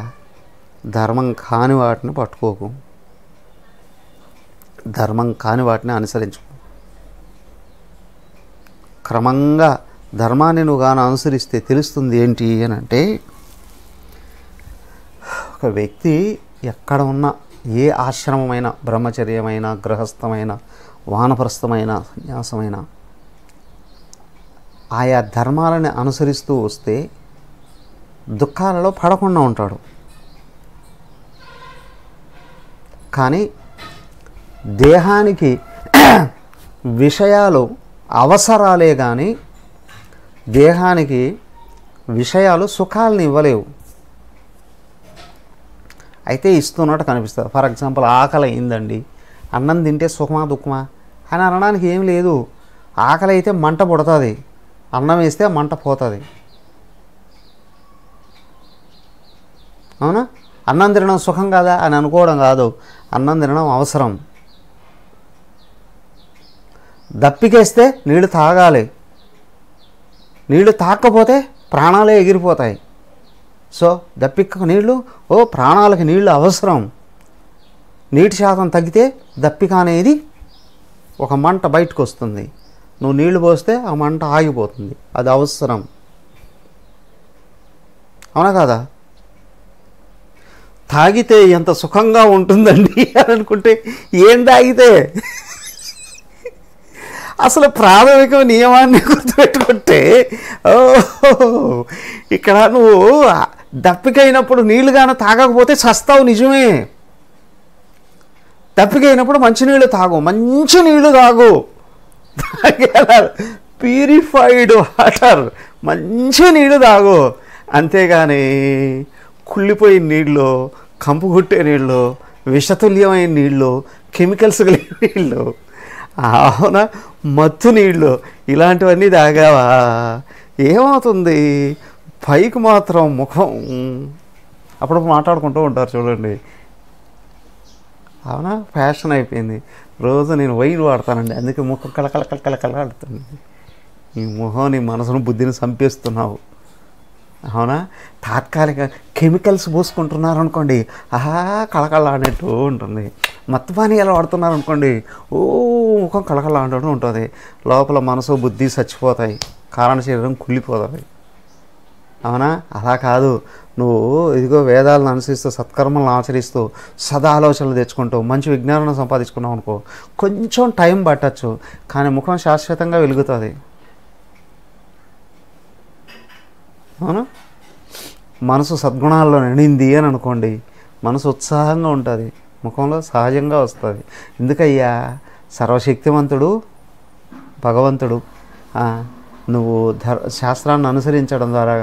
ధర్మం కాని వాటిని పట్టుకోకు, ధర్మం కాని వాటిని అనుసరించుకో. క్రమంగా ధర్మాన్ని నువ్వు గాను అనుసరిస్తే తెలుస్తుంది ఏంటి అని అంటే, ఒక వ్యక్తి ఎక్కడ ఉన్నా, ఏ ఆశ్రమమైన, బ్రహ్మచర్యమైన, గృహస్థమైన, వానప్రస్థమైన, సన్యాసమైన, ఆయా ధర్మాలని అనుసరిస్తూ వస్తే దుఃఖాలలో పడకుండా ఉంటాడు. కానీ దేహానికి విషయాలు అవసరాలే కానీ దేహానికి విషయాలు సుఖాలను ఇవ్వలేవు. అయితే ఇస్తున్నట్టు కనిపిస్తుంది. ఫర్ ఎగ్జాంపుల్, ఆకలి అయిందండి, అన్నం తింటే సుఖమా దుఃఖమా అని అనడానికి ఏం లేదు. ఆకలి అయితే మంట పుడుతుంది, అన్నం వేస్తే మంట పోతుంది. అవునా? అన్నం తినడం సుఖం కాదా అని అనుకోవడం కాదు, అన్నం తినడం అవసరం. దప్పికేస్తే నీళ్ళు తాగాలి, నీళ్ళు తాగకపోతే ప్రాణాలే ఎగిరిపోతాయి. సో దప్పిక నీళ్ళు, ప్రాణాలకి నీళ్ళు అవసరం. నీటి శాతం తగ్గితే దప్పిక అనేది ఒక మంట బయటకు వస్తుంది. నువ్వు నీళ్లు పోస్తే ఆ మంట ఆగిపోతుంది. అది అవసరం. అవునా కాదా? తాగితే ఎంత సుఖంగా ఉంటుందండి అని అనుకుంటే ఏం తాగితే? అసలు ప్రాథమిక నియమాన్ని గుర్తుపెట్టుకుంటే, ఇక్కడ నువ్వు దప్పికైనప్పుడు నీళ్ళు కానీ తాగకపోతే చస్తావు, నిజమే. దప్పికైనప్పుడు మంచినీళ్ళు తాగు, మంచి నీళ్ళు తాగు, ప్యూరిఫైడ్ వాటర్, మంచి నీళ్ళు తాగు. అంతేగాని కుళ్ళిపోయిన నీళ్ళు, కంపు కొట్టే నీళ్ళు, విషతుల్యమైన నీళ్ళు, కెమికల్స్ కలిగిన నీళ్ళు, అవునా, మత్తు నీళ్ళు, ఇలాంటివన్నీ తాగావా ఏమవుతుంది? పైకి మాత్రం ముఖం అప్పుడు మాట్లాడుకుంటూ ఉంటారు చూడండి. అవునా, ఫ్యాషన్ అయిపోయింది. రోజు నేను వైన్ వాడతానండి, అందుకే ముఖం కళకళ కళకళ ఆడుతుంది. ఈ ముఖం నీ మనసును బుద్ధిని చంపేస్తున్నావు. అవునా? తాత్కాలిక కెమికల్స్ పోసుకుంటున్నారు అనుకోండి, కళకళలాడినట్టు ఉంటుంది. మత్తు పానీయాలు వాడుతున్నారు అనుకోండి, ముఖం కళకళలాడటం ఉంటుంది. లోపల మనసు బుద్ధి చచ్చిపోతాయి, కారణ శరీరం కుళ్ళిపోతుంది. అవునా? అలా కాదు. నువ్వు ఇదిగో వేదాలను అనుసరిస్తూ, సత్కర్మలను ఆచరిస్తూ, సదాలోచనలు తెచ్చుకుంటూ మంచి విజ్ఞానం సంపాదించుకున్నావు అనుకో, కొంచెం టైం పట్టచ్చు, కానీ ముఖం శాశ్వతంగా వెలుగుతుంది. అవునా? మనసు సద్గుణాల్లో నిండింది అని అనుకోండి, మనసు ఉత్సాహంగా ఉంటుంది, ముఖంలో సహజంగా వస్తుంది. ఎందుకయ్యా? సర్వశక్తివంతుడు భగవంతుడు. నువ్వు శాస్త్రాన్ని అనుసరించడం ద్వారా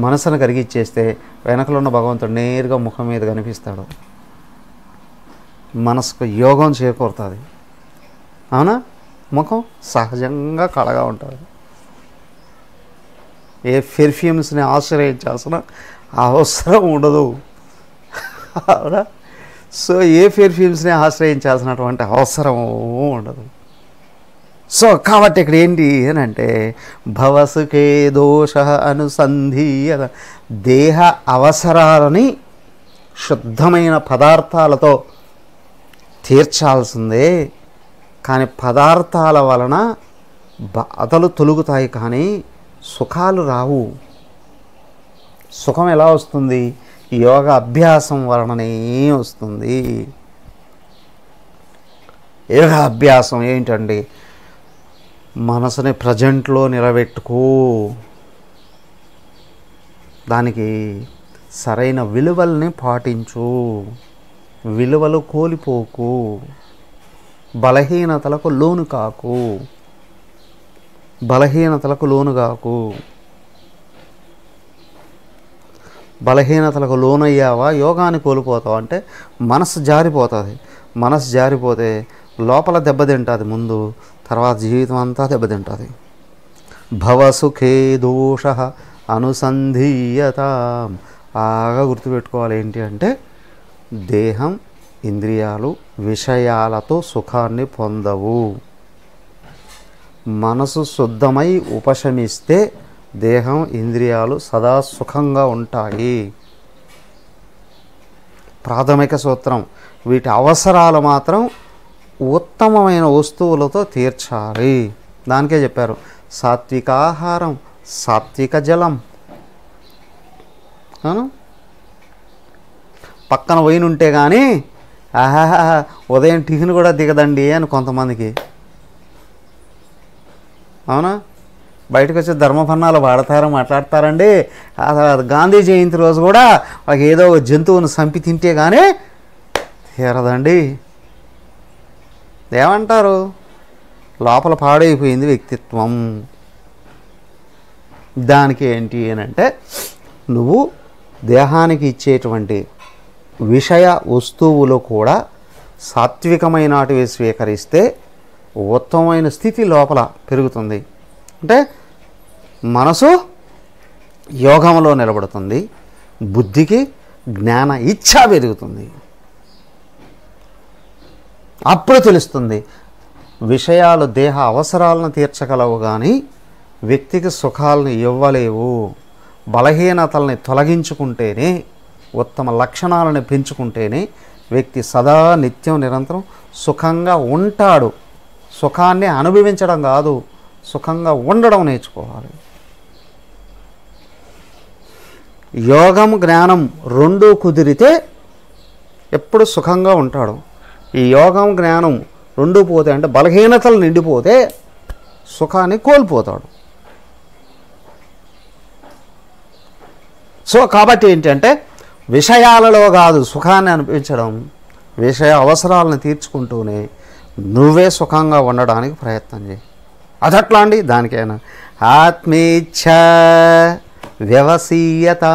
మనసును కరిగిచ్చేస్తే వెనకలో ఉన్న భగవంతుడు నేరుగా ముఖం మీద కనిపిస్తాడు. మనసుకు యోగం చేకూరుతుంది. అవునా? ముఖం సహజంగా కళగా ఉంటుంది. ఏ పెర్ఫ్యూమ్స్ని ఆశ్రయించాల్సిన అవసరం ఉండదు. అవునా? సో ఏ పెర్ఫ్యూమ్స్ని ఆశ్రయించాల్సినటువంటి అవసరము ఉండదు. సో కాబట్టి ఇక్కడ ఏంటి అని అంటే, భవసుఖే దోష అనుసంధీయ, దేహ అవసరాలని శుద్ధమైన పదార్థాలతో తీర్చాల్సిందే. కానీ పదార్థాల వలన బాధలు తొలుగుతాయి, కానీ సుఖాలు రావు. సుఖం ఎలా వస్తుంది? యోగ అభ్యాసం వలననే వస్తుంది. యోగ అభ్యాసం ఏంటండి? మనసుని ప్రజెంట్లో నిలబెట్టుకో, దానికి సరైన విలువల్ని పాటించు, విలువలు కోల్పోకు, బలహీనతలకు లోను కాకు. బలహీనతలకు లోనుగాకు. బలహీనతలకు లోనయ్యావా యోగాన్ని కోల్పోతావు. అంటే మనసు జారిపోతుంది. మనసు జారిపోతే లోపల దెబ్బతింటుంది ముందు, తర్వాత జీవితం అంతా దెబ్బతింటుంది. భవసుఖే దోష అనుసంధీయత. బాగా గుర్తుపెట్టుకోవాలి. ఏంటి అంటే దేహం ఇంద్రియాలు విషయాలతో సుఖాన్ని పొందవు. మనసు శుద్ధమై ఉపశమిస్తే దేహం ఇంద్రియాలు సదా సుఖంగా ఉంటాయి. ప్రాథమిక సూత్రం. వీటి అవసరాలు మాత్రం ఉత్తమమైన వస్తువులతో తీర్చాలి. దానికే చెప్పారు సాత్విక ఆహారం, సాత్విక జలం. పక్కన వైన్ ఉంటే కానీ ఉదయం టిఫిన్ కూడా దిగదండి అని కొంతమందికి. అవునా? బయటకు వచ్చి ధర్మపన్నాలు వాడతారు, మాట్లాడతారండి. గాంధీ జయంతి రోజు కూడా వాళ్ళకి ఏదో జంతువును చంపి తింటే కానీ తీరదండి. ఏమంటారు? లోపల పాడైపోయింది వ్యక్తిత్వం. దానికి ఏంటి అని అంటే నువ్వు దేహానికి ఇచ్చేటువంటి విషయ వస్తువులు కూడా సాత్వికమైనటివి స్వీకరిస్తే ఉత్తమమైన స్థితి లోపల పెరుగుతుంది. అంటే మనసు యోగంలో నిలబడుతుంది, బుద్ధికి జ్ఞాన ఇచ్ఛ పెరుగుతుంది. అప్పుడు తెలుస్తుంది విషయాలు దేహ అవసరాలను తీర్చగలవు కానీ వ్యక్తికి సుఖాలను ఇవ్వలేవు. బలహీనతల్ని తొలగించుకుంటేనే, ఉత్తమ లక్షణాలను పెంచుకుంటేనే వ్యక్తి సదా నిత్యం నిరంతరం సుఖంగా ఉంటాడు. సుఖాన్ని అనుభవించడం కాదు, సుఖంగా ఉండడం నేర్చుకోవాలి. యోగం జ్ఞానం రెండూ కుదిరితే ఎప్పుడు సుఖంగా ఉంటాడు. ఈ యోగం జ్ఞానం రెండూ పోతే అంటే బలహీనతలు నిండిపోతే సుఖాన్ని కోల్పోతాడు. సో కాబట్టి ఏంటంటే విషయాలలో కాదు సుఖాన్ని అనిపించడం, విషయ అవసరాలను తీర్చుకుంటూనే నువ్వే సుఖంగా ఉండడానికి ప్రయత్నం చేయి. అదట్లా అండి. దానికైనా ఆత్మేచ్ఛ వ్యవసీయత.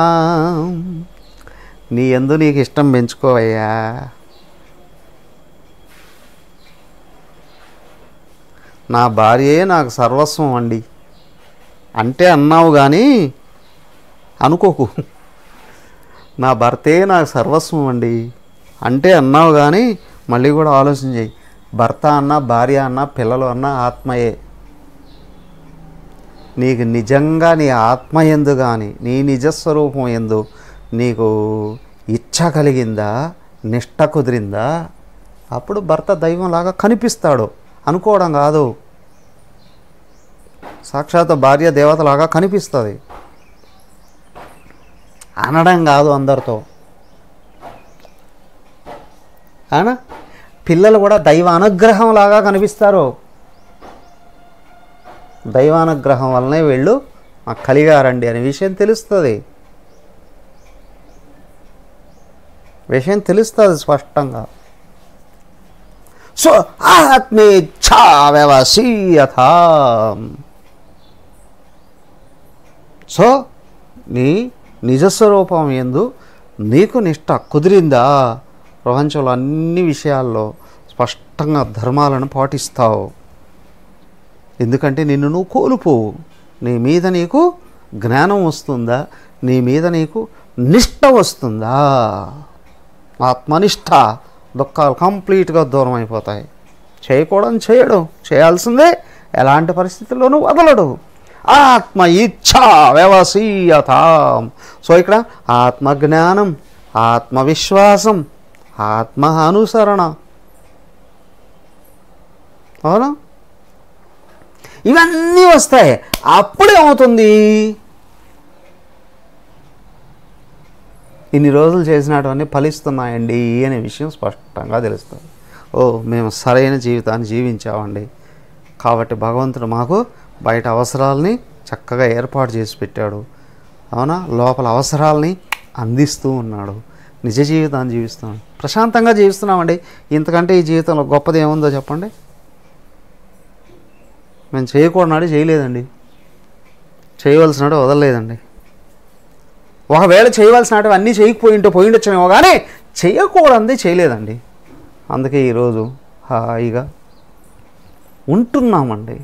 నీ యందు నీకు ఇష్టం పెంచుకోవయ్యా. నా భార్యే నాకు సర్వస్వం అండి అంటే అన్నావు కానీ అనుకోకు. నా భర్తే నాకు సర్వస్వం అండి అంటే అన్నావు కానీ మళ్ళీ కూడా ఆలోచన చేయి. భర్త అన్నా, భార్య అన్నా, పిల్లలు అన్నా ఆత్మయే. నీకు నిజంగా నీ ఆత్మ యందు కానీ నీ నిజస్వరూపం యందు నీకు ఇచ్ఛ కలిగిందా, నిష్ట కుదిరిందా, అప్పుడు భర్త దైవంలాగా కనిపిస్తాడు. అనుకోవడం కాదు, సాక్షాత్ భార్య దేవతలాగా కనిపిస్తుంది. అనడం కాదు అందరితో. అవునా? పిల్లలు కూడా దైవ అనుగ్రహంలాగా కనిపిస్తారు. దైవానుగ్రహం వల్లనే వీళ్ళు కలిగారండి అనే విషయం తెలుస్తుంది. స్పష్టంగా. సో ఆత్మేచ్ఛా వ్యవసీయత. సో నీ నిజస్వరూపం యందు నీకు నిష్ట కుదిరిందా, ప్రపంచంలో అన్ని విషయాల్లో స్పష్టంగా ధర్మాలను పాటిస్తావు. ఎందుకంటే నిన్ను నువ్వు కోల్పోవు. నీ మీద నీకు జ్ఞానం వస్తుందా, నీ మీద నీకు నిష్ట వస్తుందా, ఆత్మనిష్ట, దుఃఖాలు కంప్లీట్గా దూరం అయిపోతాయి. చేయకూడదు చేయడం, చేయాల్సిందే, ఎలాంటి పరిస్థితుల్లోనూ వదలడు. ఆత్మ ఇచ్ఛా వ్యవసీయత. సో ఇక్కడ ఆత్మజ్ఞానం, ఆత్మవిశ్వాసం, ఆత్మ అనుసరణ. అవునా? ఇవన్నీ వస్తాయి. అప్పుడేమవుతుంది? ఇన్ని రోజులు చేసినటువన్నీ ఫలిస్తున్నాయండి అనే విషయం స్పష్టంగా తెలుస్తుంది. ఓ మేము సరైన జీవితాన్ని జీవించామండి, కాబట్టి భగవంతుడు మాకు బయట అవసరాలని చక్కగా ఏర్పాటు చేసి పెట్టాడు. అవునా? లోపల అవసరాలని అందిస్తూ ఉన్నాడు. నిజ జీవితాన్ని జీవిస్తున్నాం, ప్రశాంతంగా జీవిస్తున్నామండి. ఇంతకంటే ఈ జీవితంలో గొప్పది ఏముందో చెప్పండి? మేము చేయకూడనాడు చేయలేదండి, చేయవలసినట్టు వదలలేదండి. ఒకవేళ చేయవలసినట్టు అన్నీ పోయిండొచ్చామేమో కానీ చేయకూడదు చేయలేదండి. అందుకే ఈరోజు హాయిగా ఉంటున్నామండి.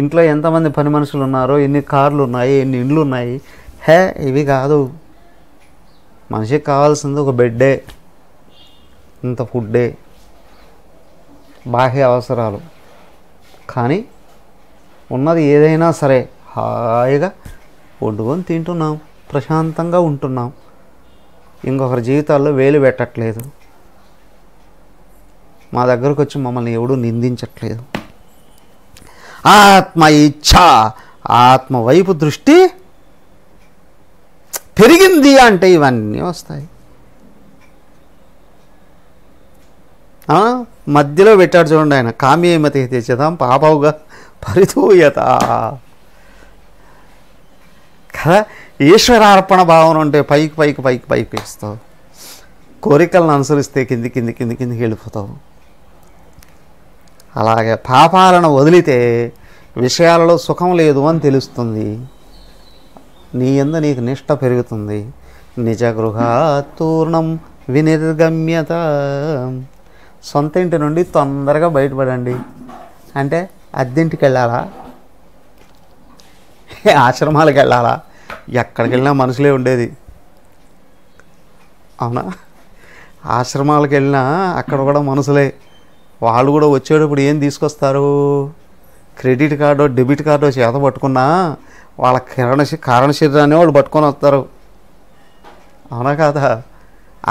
ఇంట్లో ఎంతమంది పని మనుషులు ఉన్నారో, ఎన్ని కార్లు ఉన్నాయి, ఎన్ని ఇండ్లు ఉన్నాయి, ఇవి కాదు. మనిషికి కావాల్సింది ఒక బెడ్డే, ఇంత ఫుడ్డే, బాహ్య అవసరాలు. కానీ ఉన్నది ఏదైనా సరే హాయిగా వండుకొని తింటున్నాం, ప్రశాంతంగా ఉంటున్నాం, ఇంకొకరి జీవితాల్లో వేలు పెట్టట్లేదు, మా దగ్గరకు వచ్చి మమ్మల్ని ఎవడూ నిందించట్లేదు. ఆత్మ ఇచ్ఛ, ఆత్మ వైపు దృష్టి పెరిగింది అంటే ఇవన్నీ వస్తాయి. మధ్యలో పెట్టాడు చూడండి ఆయన, కామ్యేమతి తెచ్చేదాం పాపవుగా పరితూయత కదా. ఈశ్వరార్పణ భావన ఉంటే పైకి పైకి పైకి పైకి ఇస్తావు, కోరికలను అనుసరిస్తే కింది కింది కింది కిందికి వెళ్ళిపోతావు. అలాగే పాపాలను వదిలితే విషయాలలో సుఖం లేదు అని తెలుస్తుంది, నీ యందు నీకు నిష్ట పెరుగుతుంది. నిజ గృహాత్తూర్ణం వినిర్గమ్యత, సొంత ఇంటి నుండి తొందరగా బయటపడండి. అంటే అద్దెంటికి వెళ్ళాలా, ఆశ్రమాలకు వెళ్ళాలా, ఎక్కడికి వెళ్ళినా మనుషులే ఉండేది, అవునా? ఆశ్రమాలకు వెళ్ళినా అక్కడ కూడా మనుషులే. వాళ్ళు కూడా వచ్చేటప్పుడు ఏం తీసుకొస్తారు, క్రెడిట్ కార్డో డెబిట్ కార్డో చేత పట్టుకున్నా వాళ్ళ కారణ శరీరాన్ని వాళ్ళు పట్టుకొని వస్తారు, అవునా కాదా?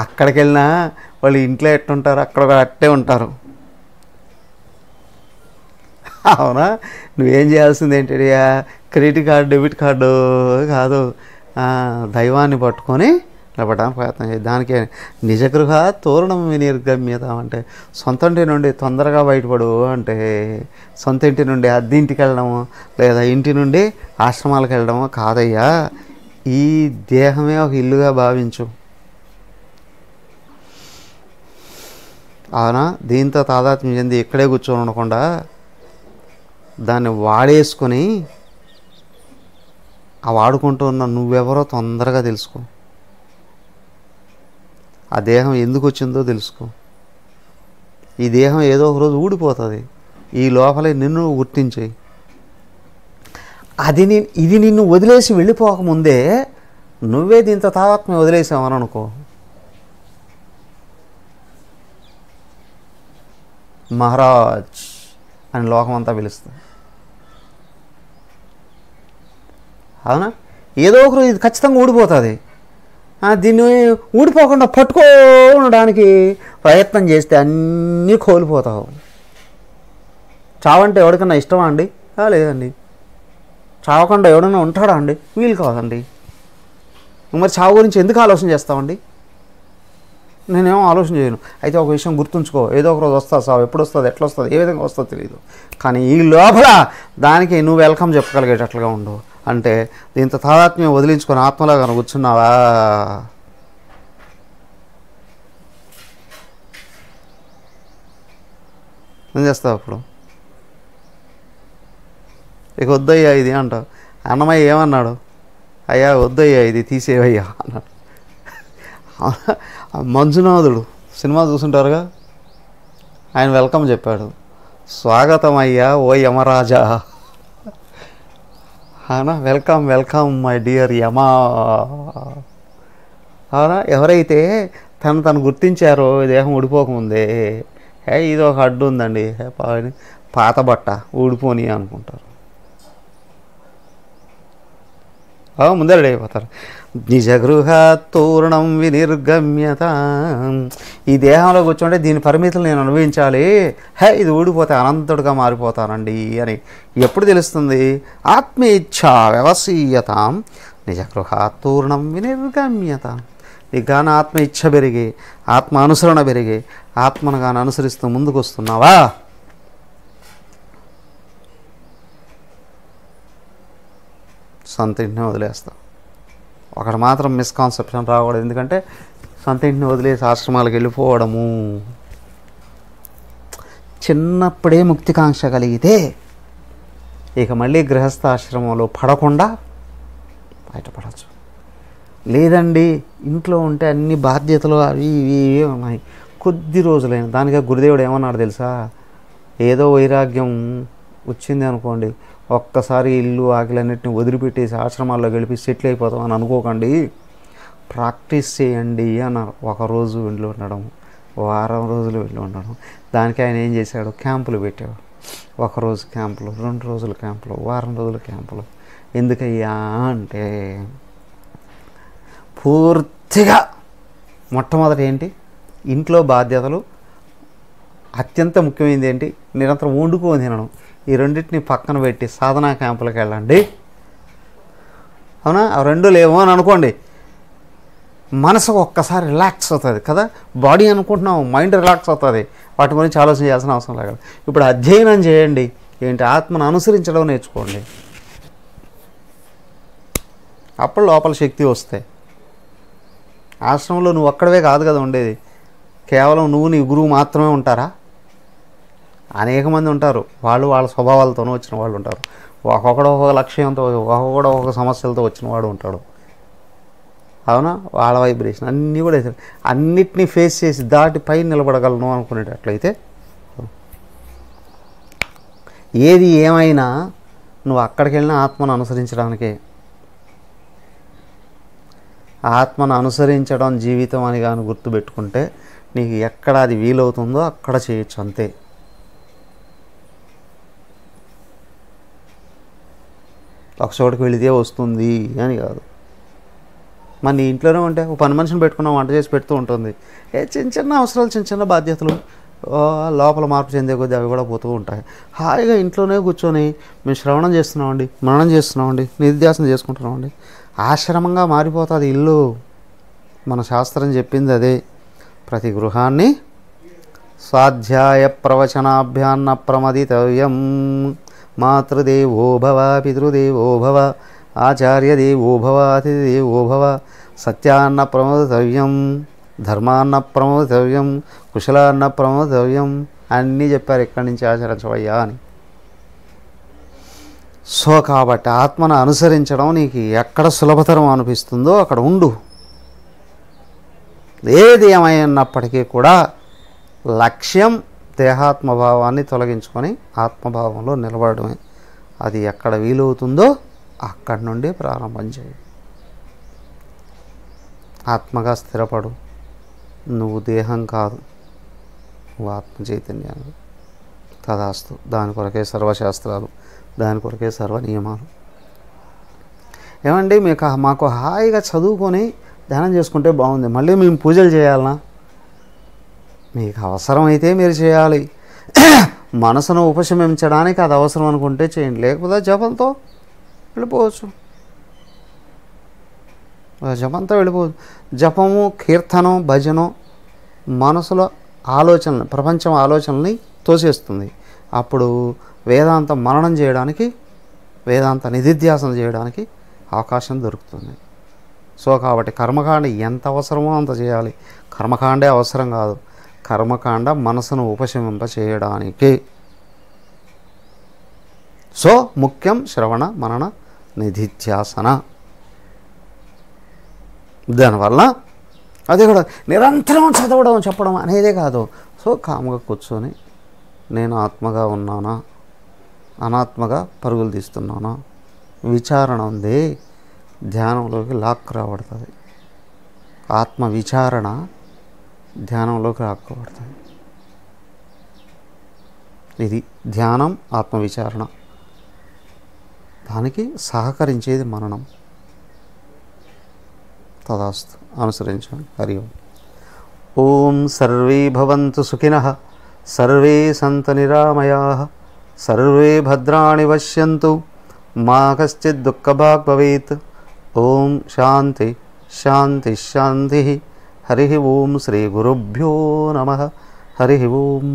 అక్కడికి వెళ్ళినా వాళ్ళు ఇంట్లో ఎట్టుంటారు, అక్కడ కూడా అట్టే ఉంటారు, అవునా? నువ్వేం చేయాల్సింది ఏంటి, క్రెడిట్ కార్డు డెబిట్ కార్డు కాదు, దైవాన్ని పట్టుకొని నిలబడడానికి ప్రయత్నం చేయాలి. దానికే నిజగృహ తోరణం వినిర్గమ్యత అంటే సొంత ఇంటి నుండి తొందరగా బయటపడు అంటే సొంత ఇంటి నుండి అద్దె ఇంటికి వెళ్ళడము లేదా ఇంటి నుండి ఆశ్రమాలకు వెళ్ళడము కాదయ్యా. ఈ దేహమే ఒక ఇల్లుగా భావించు, అవునా? దీంతో తాదాత్మ్యం చెంది ఇక్కడే కూర్చొని ఉండకుండా దాన్ని వాడేసుకొని ఆ వాడుకుంటూ ఉన్న నువ్వెవరో తొందరగా తెలుసుకో, ఆ దేహం ఎందుకు వచ్చిందో తెలుసుకో. ఈ దేహం ఏదో ఒక రోజు ఊడిపోతుంది, ఈ లోపలే నిన్ను గుర్తించేయి. ఇది నిన్ను వదిలేసి వెళ్ళిపోకముందే నువ్వే దీంతో తాదాత్మ్యం వదిలేసావని అనుకో, మహారాజ్ అని లోకం అంతా పిలుస్తుంది, అవునా? ఏదో ఒకరు ఇది ఖచ్చితంగా ఊడిపోతుంది. దీన్ని ఊడిపోకుండా పట్టుకోవడానికి ప్రయత్నం చేస్తే అన్నీ కోల్పోతావు. చావంటే ఎవరికన్నా ఇష్టమా అండి? లేదండి. చావకుండా ఎవడన్నా ఉంటాడా అండి? వీలు కాదండి. మరి చావు గురించి ఎందుకు ఆలోచన చేస్తామండి? నేనేమో ఆలోచన చేయను. అయితే ఒక విషయం గుర్తుంచుకో, ఏదో ఒక రోజు వస్తుంది సావు, ఎప్పుడు వస్తుంది, ఎట్లా వస్తుంది, ఏ విధంగా వస్తుందో తెలియదు, కానీ ఈ లోపల దానికి నువ్వు వెల్కమ్ చెప్పగలిగేటట్లుగా ఉండు. అంటే దీంతో తాదాత్మ్యం వదిలించుకొని ఆత్మలో కనుక కూర్చున్నావా, ఏం చేస్తావు అప్పుడు? ఇక వద్దయ్యా ఇది అంటావు. అన్నమయ్య ఏమన్నాడు? అయ్యా వద్దయ్యా ఇది తీసేవయ్యా అన్నాడు. మంజునాథుడు సినిమా చూసుంటారుగా, ఆయన వెల్కమ్ చెప్పాడు, స్వాగతం అయ్యా ఓ యమరాజా, అవునా? వెల్కమ్ వెల్కమ్ మై డియర్ యమా, అవునా? ఎవరైతే తను గుర్తించారో దేహం ఊడిపోకముందే, ఇది ఒక అడ్డు ఉందండి, పాత బట్ట ఊడిపోని అనుకుంటారు, ముందే రెడీ అయిపోతారు. నిజగృహ తోరణం వినిర్గమ్యత, ఈ దేహంలో కూర్చుంటే దీని పరిమితులు నేను అనుభవించాలి, ఇది ఊడిపోతే అనంతుడిగా మారిపోతానండి అని ఎప్పుడు తెలుస్తుంది? ఆత్మేచ్ఛ వ్యవసీయతాం నిజగృహ తోరణం వినిర్గమ్యత. నీకు గాన ఆత్మ ఇచ్ఛ పెరిగి, ఆత్మ అనుసరణ పెరిగి, ఆత్మను గాని అనుసరిస్తూ ముందుకు వస్తున్నావా, సొంత ఇంటిని వదిలేస్తావు. ఒకటి మాత్రం మిస్కాన్సెప్షన్ రాకూడదు, ఎందుకంటే సొంత ఇంటిని వదిలేసి ఆశ్రమాలకు వెళ్ళిపోవడము చిన్నప్పుడే ముక్తికాంక్ష కలిగితే ఇక మళ్ళీ గృహస్థాశ్రమంలో పడకుండా బయటపడచ్చు. లేదండి ఇంట్లో ఉంటే అన్ని బాధ్యతలు అవి ఇవి ఉన్నాయి, కొద్ది రోజులైన దానిగా గురుదేవుడు ఏమన్నాడు తెలుసా? ఏదో వైరాగ్యం వచ్చింది అనుకోండి, ఒక్కసారి ఇల్లు ఆకిలన్నింటిని వదిలిపెట్టేసి ఆశ్రమాల్లో గెలిపి సెటిల్ అయిపోతాం అని అనుకోకండి. ప్రాక్టీస్ చేయండి అన్నారు. ఒకరోజు వెళ్ళి ఉండడం, వారం రోజులు వెళ్ళి ఉండడం. దానికి ఆయన ఏం చేశాడు? క్యాంపులు పెట్టాడు. ఒకరోజు క్యాంపులు, 2 రోజుల క్యాంపులు, వారం రోజుల క్యాంపులు. ఎందుకయ్యా అంటే పూర్తిగా మొట్టమొదటి ఏంటి? ఇంట్లో బాధ్యతలు. అత్యంత ముఖ్యమైనది ఏంటి? నిరంతరం వండుకొని తినడం. ఈ రెండింటిని పక్కన పెట్టి సాధనా క్యాంపులకు వెళ్ళండి. అవునా? ఆ రెండు లేవు అని అనుకోండి, మనసు ఒక్కసారి రిలాక్స్ అవుతుంది కదా. బాడీ అనుకుంటున్నాం, మైండ్ రిలాక్స్ అవుతుంది, వాటి గురించి ఆలోచన చేయాల్సిన అవసరం లేదు. ఇప్పుడు అధ్యయనం చేయండి. ఏంటి? ఆత్మను అనుసరించడం నేర్చుకోండి. అప్పుడు లోపల శక్తి వస్తాయి. ఆశ్రమంలో నువ్వు ఒక్కడవే కాదు కదా ఉండేది, కేవలం నువ్వు నీ గురువు మాత్రమే ఉంటారా? అనేక మంది ఉంటారు. వాళ్ళు వాళ్ళ స్వభావాలతోనూ వచ్చిన వాళ్ళు ఉంటారు. ఒక్కొక్కడు ఒక్కొక్క లక్ష్యంతో, ఒక్కొక్కడు ఒక్కొక్క సమస్యలతో వచ్చిన వాడు ఉంటాడు. అవునా? వాళ్ళ వైబ్రేషన్ అన్నీ కూడా అన్నిటినీ ఫేస్ చేసి దాటిపై నిలబడగలను అనుకునేటట్లయితే, ఏది ఏమైనా నువ్వు అక్కడికి వెళ్ళిన ఆత్మను అనుసరించడానికే. ఆత్మను అనుసరించడం జీవితం అని కానీ గుర్తుపెట్టుకుంటే నీకు ఎక్కడ అది వీలవుతుందో అక్కడ చేయొచ్చు, అంతే. ఒక చోటుకి వెళితే వస్తుంది అని కాదు. మన ఇంట్లోనే ఉంటే ఒక పని మనిషిని పెట్టుకున్నాం, వంట చేసి పెడుతూ ఉంటుంది. చిన్న చిన్న అవసరాలు, చిన్న చిన్న బాధ్యతలు లోపల మార్పు చెందే కొద్దీ అవి కూడా పోతూ ఉంటాయి. హాయిగా ఇంట్లోనే కూర్చొని మేము శ్రవణం చేస్తున్నామండి, మననం చేస్తున్నామండి, నిధ్యాసన చేసుకుంటున్నామండి. ఆశ్రమంగా మారిపోతుంది ఇల్లు. మన శాస్త్రం చెప్పింది అదే. ప్రతి గృహాన్ని స్వాధ్యాయ ప్రవచనాభ్యాన్న ప్రమదితవ్యం. మాతృదేవో భవ, పితృదేవో భవ, ఆచార్యదేవో భవ, అతిథిదేవో భవ. సత్యాన్న ప్రమోదితవ్యం, ధర్మాన్న ప్రమోదితవ్యం, కుశలాన్న ప్రమోదితవ్యం. అన్నీ చెప్పారు ఇక్కడి నుంచి ఆచరించవయ్యా అని. సో కాబట్టి ఆత్మను అనుసరించడం నీకు ఎక్కడ సులభతరం అనిపిస్తుందో అక్కడ ఉండు. ఏది ఏమైనప్పటికీ కూడా లక్ష్యం దేహాత్మభావాన్ని తొలగించుకొని ఆత్మభావంలో నిలబడమే. అది ఎక్కడ వీలవుతుందో అక్కడి నుండి ప్రారంభం చేయి. ఆత్మగా స్థిరపడు. నువ్వు దేహం కాదు, నువ్వు ఆత్మ చైతన్యాన్ని. తదాస్తు. దాని కొరకే సర్వశాస్త్రాలు, దాని కొరకే సర్వ నియమాలు. ఏమండి మాకు హాయిగా చదువుకొని ధ్యానం చేసుకుంటే బాగుంది, మళ్ళీ మేము పూజలు చేయాలనా? మీకు అవసరమైతే మీరు చేయాలి. మనసును ఉపశమించడానికి అది అవసరం అనుకుంటే చేయండి, లేకపోతే జపంతో వెళ్ళిపోవచ్చు. జపంతో వెళ్ళిపోవచ్చు. జపము, కీర్తనం, భజనం మనసులో ఆలోచనలు, ప్రపంచం ఆలోచనల్ని తోసేస్తుంది. అప్పుడు వేదాంతం మననం చేయడానికి, వేదాంత నిధిధ్యాసన చేయడానికి అవకాశం దొరుకుతుంది. సో కాబట్టి కర్మకాండ ఎంత అవసరమో అంత చేయాలి. కర్మకాండే అవసరం కాదు, కర్మకాండ మనసును ఉపశమింప చేయడానికి. సో ముఖ్యం శ్రవణ మనన నిధిధ్యాసన. దానివల్ల అది కూడా నిరంతరం చదవడం, చెప్పడం అనేదే కాదు. సో కాముగా కూర్చొని నేను ఆత్మగా ఉన్నానా, అనాత్మగా పరుగులు తీస్తున్నానా, విచారణ ఉంది. ధ్యానంలోకి లాక్ రాబడుతుంది. ఆత్మ విచారణ ధ్యానంలోకి రాక్కబడుతుంది. ఇది ధ్యానం, ఆత్మవిచారణ. దానికి సహకరించేది మననం. తదాస్తు. అనుసరించండి. హరి ఓం. ఓం సర్వే భవంతు సుఖినః, సర్వే సంతు నిరామయాః, సర్వే భద్రాణి పశ్యంతు, మా కశ్చిద్ దుఃఖభాగ్ భవేత్. ఓం శాంతి శాంతి శాంతి. హరి ఓం. శ్రీ గురుభ్యో నమః. హరి ఓం.